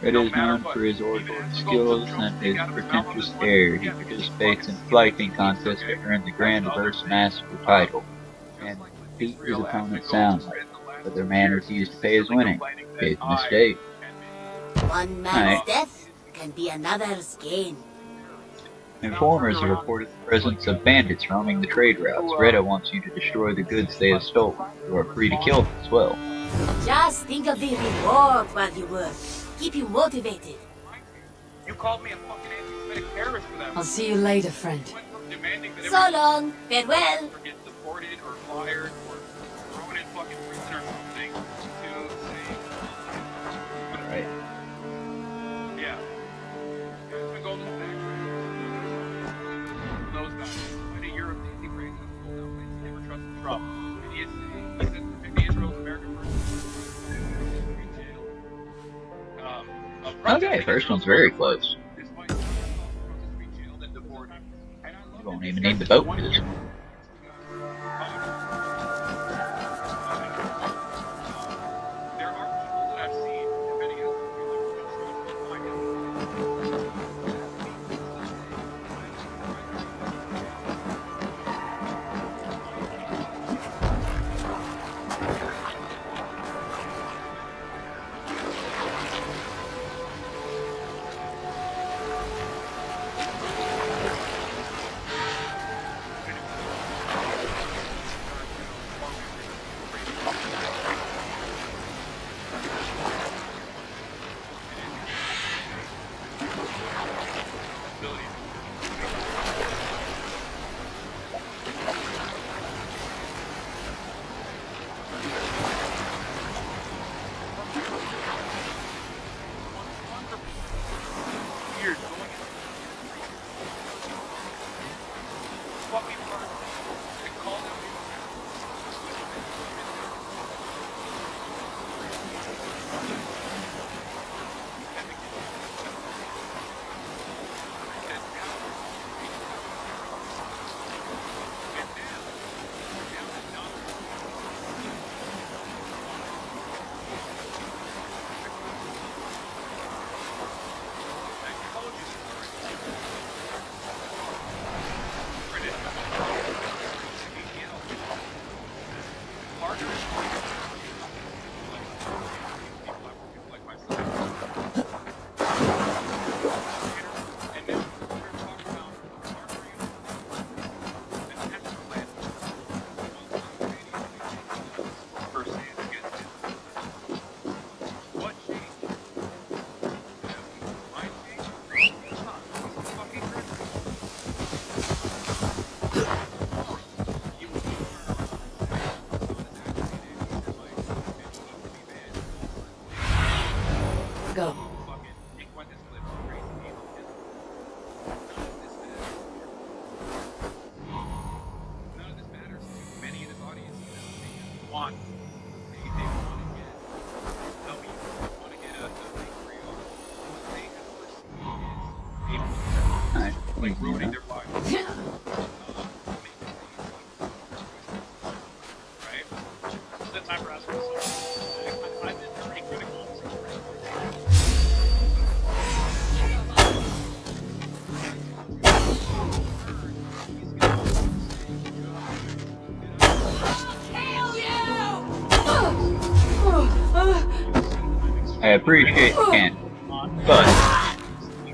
Red is known for his oratory skills and his pretentious air. He participates in fighting contests to earn the Grand Verse Master title, and beat his opponent soundly, but their man refused to pay his winning. Big mistake. One man's death can be another's gain. Informers have reported the presence of bandits roaming the trade routes. Retta wants you to destroy the goods they have stolen. You are free to kill them as well. Just think of the reward while you work. Keep you motivated. You called me a fucking anti-Semitic terrorist for that. I'll see you later, friend. Demanding that So long. Farewell. get deported or fired or thrown in fucking prison or something to say, Alright. yeah. It's been going to the back. Those guys. I think Europe, the crazy. They never trusted Trump. He said maybe Israel's American Okay, first one's very close. You won't even need the boat for this one. Go. fucking Nick went this clip so crazy. None of this matters to many in this audience. You know, they just want, they want to get, no, we want to get a big real. What they have perceived is Alright, like easy ruining enough. their lives. Right? The time for us I've been pretty critical of this I appreciate the can, but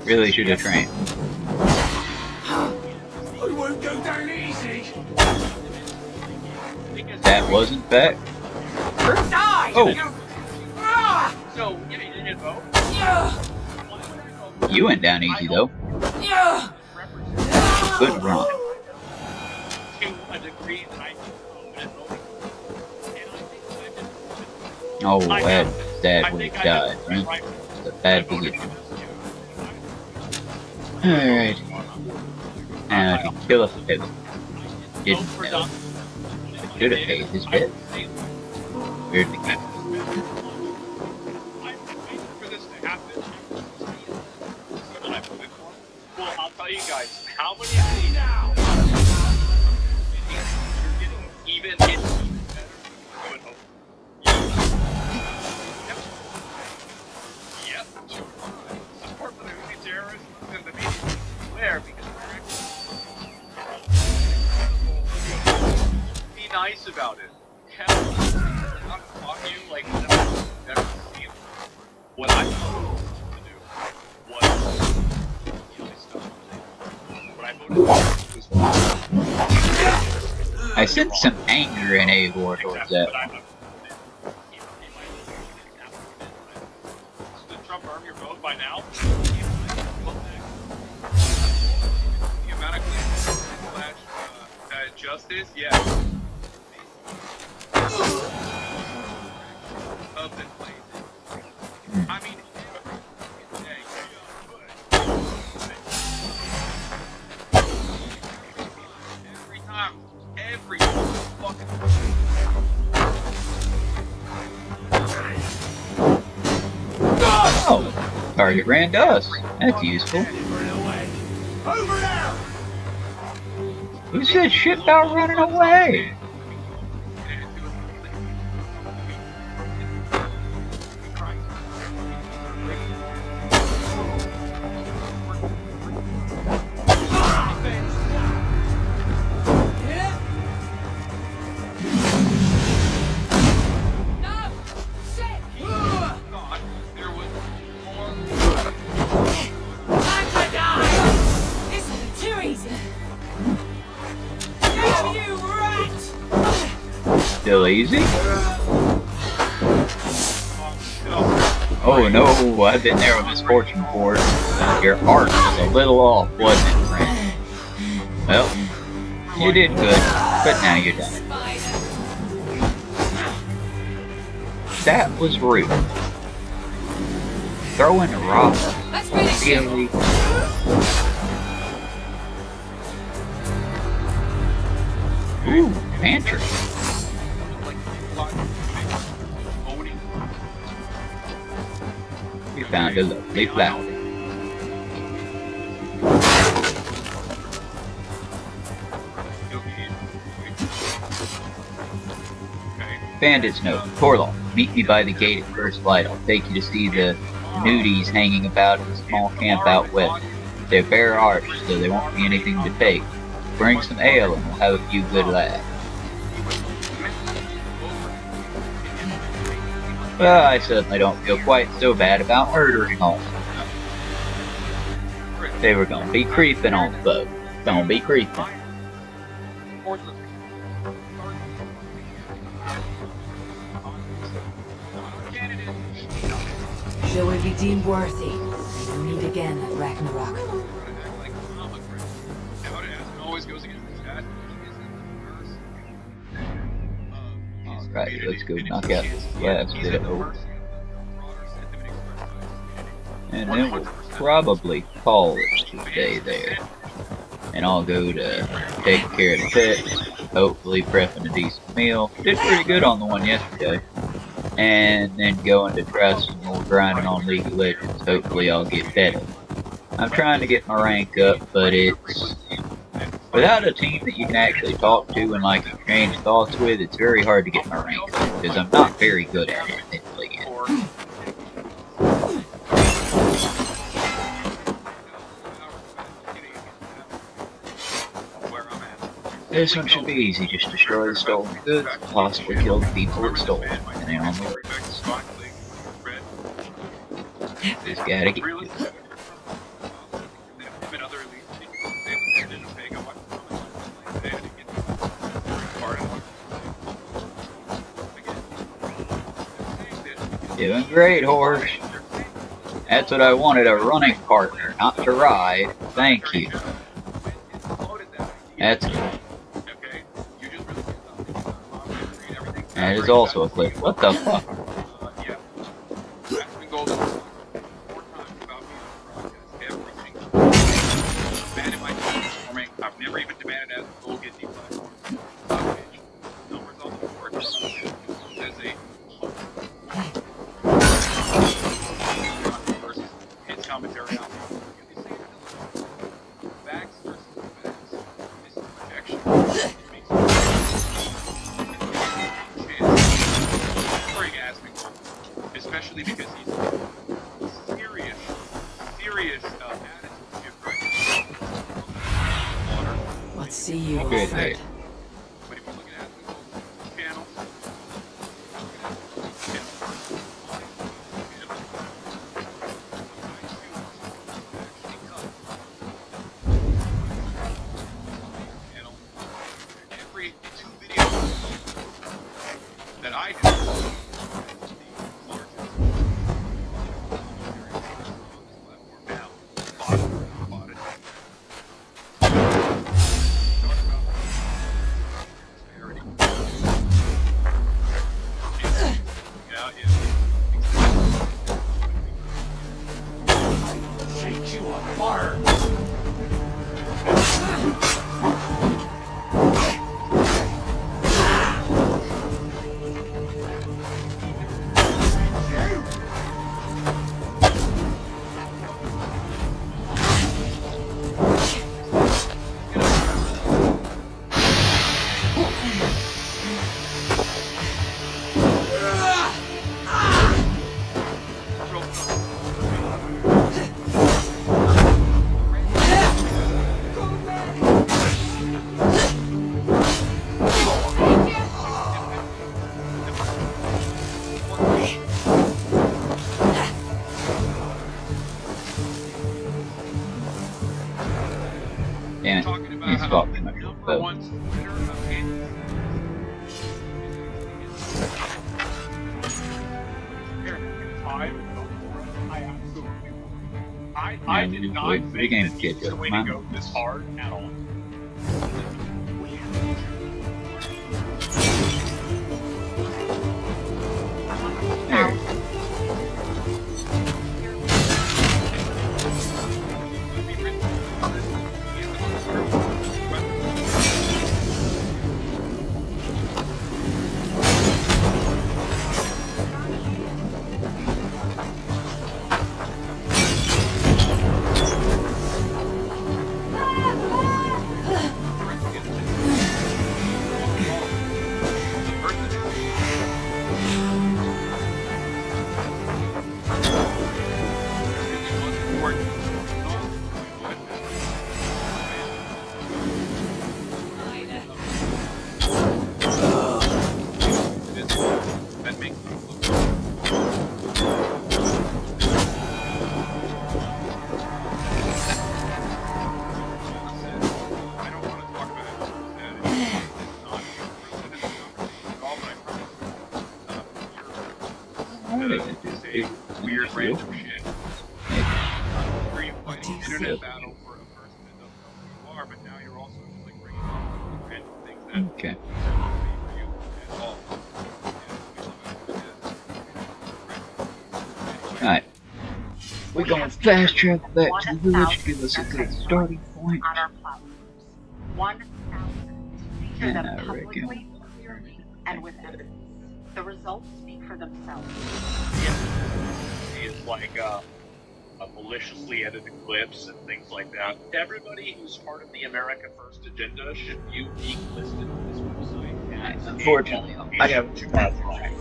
really should have trained. I won't go down easy. That wasn't fact. Die! Oh. So, you didn't vote? You went down easy though. Good run. To a degree that I think voting. And I think that I did. Oh, that would have died, right? It's a bad position. Alright. Now to kill a pivot. Didn't know. Should have paid his bet. Weird to keep. For this to happen, well, I'll tell you guys, how many of these now? You're getting even better. Yep. Support for the Houthi terrorists and the media there because be nice about it. Hell, not fuck you like never see it. What I voted to do was what I voted was I sense some anger in Eivor towards that. the Trump arm your vote by now. The amount of justice, yeah. Of the place. I mean, every fucking Oh, target ran to us. That's useful. Over now! Who said shit about running away? Still easy? Oh no, I've been there with misfortune before. Your art was a little off, wasn't it, friend? Well, you did good, but now you're done. That was rude. Throwing a rock. Really? Ooh, pantry. We found a lovely flower. Bandits note, Torloff, meet me by the gate at first light. I'll take you to see the nudies hanging about in a small camp out west. They're bare arched, so there won't be anything to take. Bring some ale and we'll have a few good laughs. Well, I certainly don't feel quite so bad about murdering all of them. They were gonna be creeping on the boat. Gonna be creeping. Shall we be deemed worthy? We'll meet again at Ragnarok. Alright, let's go knock out this last bit of hope. And then we'll probably call it today there. And I'll go to take care of the pets, hopefully prepping a decent meal. Did pretty good on the one yesterday. And then going to try some more grinding on League of Legends. Hopefully I'll get better. I'm trying to get my rank up, but it's without a team that you can actually talk to and like exchange thoughts with, it's very hard to get my rank up because I'm not very good at it admittedly yet. This one should be easy, just destroy the stolen goods, possibly kill the people that stole them, and then on the way. Just gotta get good. Doing great, horse. That's what I wanted, a running partner, not to ride. Thank you. That's good. That is also a clip. What the fuck? I've never even demanded as a goal get deep numbers on the board. There's a his commentary on facts versus facts. This is projection. It makes very asking, especially because he's serious attitude shift right now. Let's see you. Good day. But if you look at Asmongold's channel, every 2 videos that I do, Shake you apart. Damn talking it. about He's how fucking the up. number one splitter of any I did not Wait, think game that kid, this was the way to go this hard at all. There. That makes me I don't want to talk about it. It's not inclusive in the conversation at all, but I say weird random shit. Where you fighting an internet battle for a person that doesn't know who you are, but now you're also like bringing up random things that Okay. are not for you at all. Alright. We're gonna fast travel back to the village to give us a good starting point. On our platforms. 1,000. Feature And them I publicly, reckon clearly, and with evidence. The results speak for themselves. It's like maliciously edited clips and things like that. Everybody who's part of the America First agenda should view being listed on this website. unfortunately, I have to pass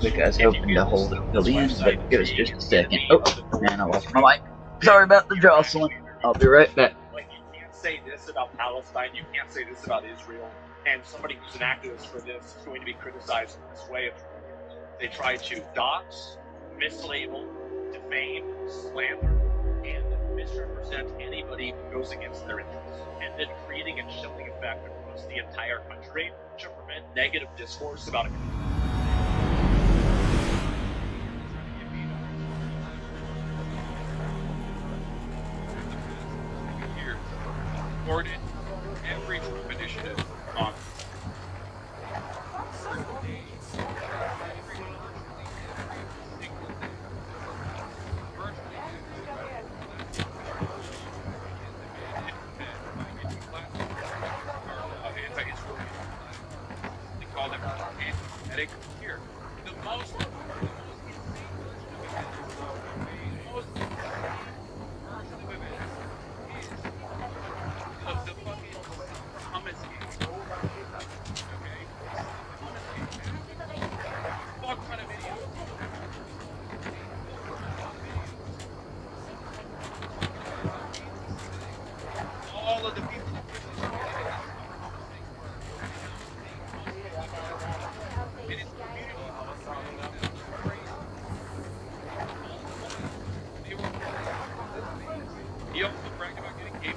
because I was hoping to hold it till the end, but give us just a second. Oh, man, I lost my mic. Sorry about the jostling. I'll be right back. Like, you can't say this about Palestine, you can't say this about Israel, and somebody who's an activist for this is going to be criticized in this way. They try to dox, mislabel, defame, slander, and misrepresent anybody who goes against their interests, and then creating a chilling effect across the entire country to prevent negative discourse about it. Supported every Trump initiative on they call them anti-Semitic. Here, the most of the fucking hummus game. Okay? Fuck ton of idiots. All of the people it is he also bragged about getting game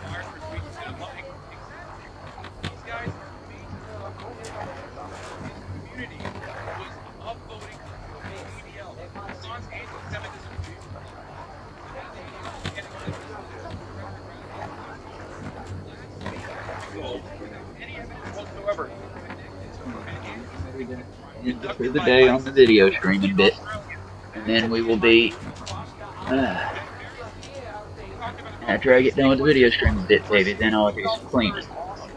fired for tweets and lying. These guys are amazing. His community was upvoting ADL. Son's anti-Semitism. Any evidence whatsoever. For the day on the video streaming bit, and then we will be after I get done with the video streaming bit, baby, then I'll do some cleaning.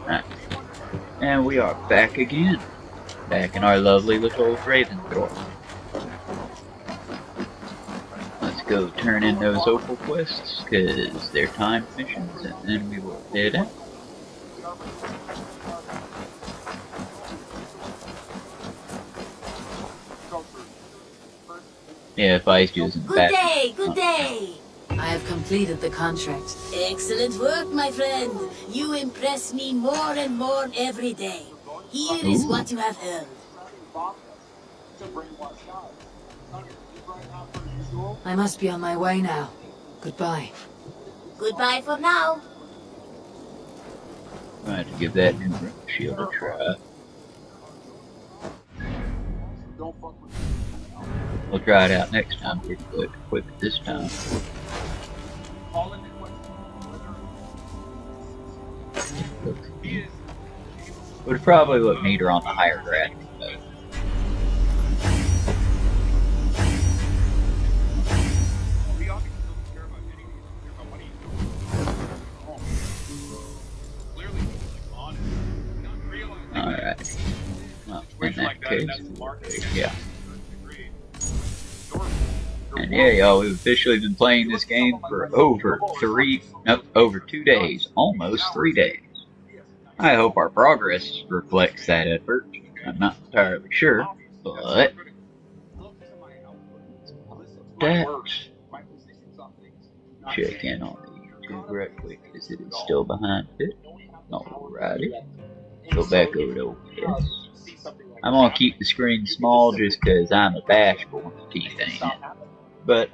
Right. And we are back again, back in our lovely little Raven door. Let's go turn in those opal quests because they're timed missions, and then we will head out. Yeah, if I do isn't Good bad. day, good day. I have completed the contract. Excellent work, my friend. You impress me more and more every day. Here is what you have earned. I must be on my way now. Goodbye. Goodbye for now. I'm going to give that new shield a try. We'll try it out next time. Pretty good, quick this time. Would probably look neater on the higher graphic though. Alright. Well, in that case, yeah. And yeah, y'all, we've officially been playing this game for over 2 days. Almost 3 days. I hope our progress reflects that effort. I'm not entirely sure, but that's check in on the YouTube right quick because it is still behind it. Alrighty. Go back over to OBS. I'm gonna keep the screen small just because I'm a bashful when the teeth ain't in. But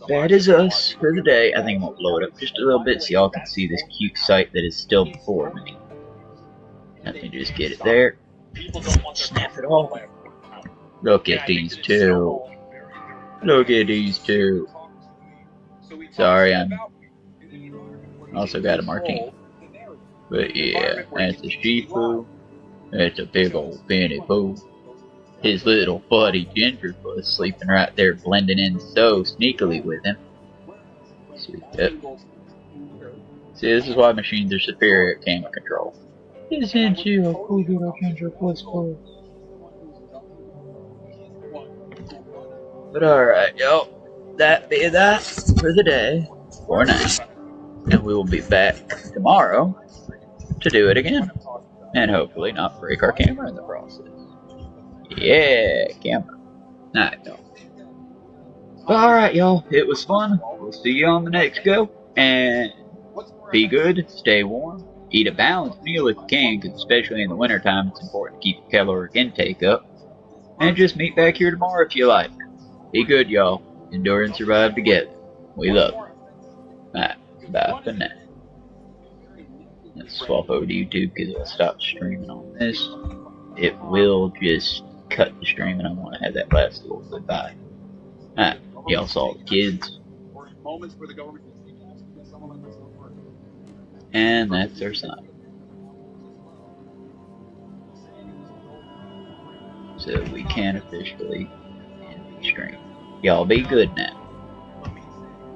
that is us for the day. I think I'm gonna blow it up just a little bit so y'all can see this cute sight that is still before me. Let me just get it there. Snap it off. Look at these two. Look at these two. Sorry, I'm also got a martini. But yeah, that's a Shifu. That's a big old Benny Boo. His little buddy Gingerfoot sleeping right there, blending in so sneakily with him. See, yep. See, this is why machines are superior at camera control. Isn't you a cool little ginger plus plus? But alright, yo. That be that for the day. For now. And we will be back tomorrow to do it again. And hopefully not break our camera in the process. Yeah, camera. Alright, y'all. Alright, y'all. It was fun. We'll see you on the next go. And be good, stay warm, eat a balanced meal if you can, because especially in the wintertime, it's important to keep your caloric intake up. And just meet back here tomorrow if you like. Be good, y'all. Endure and survive together. We love you. Alright, bye for now. Let's swap over to YouTube because I stopped streaming on this. It will just cut the stream and I want to have that last little goodbye. Alright, y'all saw the kids. And that's our sign. So we can officially end the stream. Y'all be good now.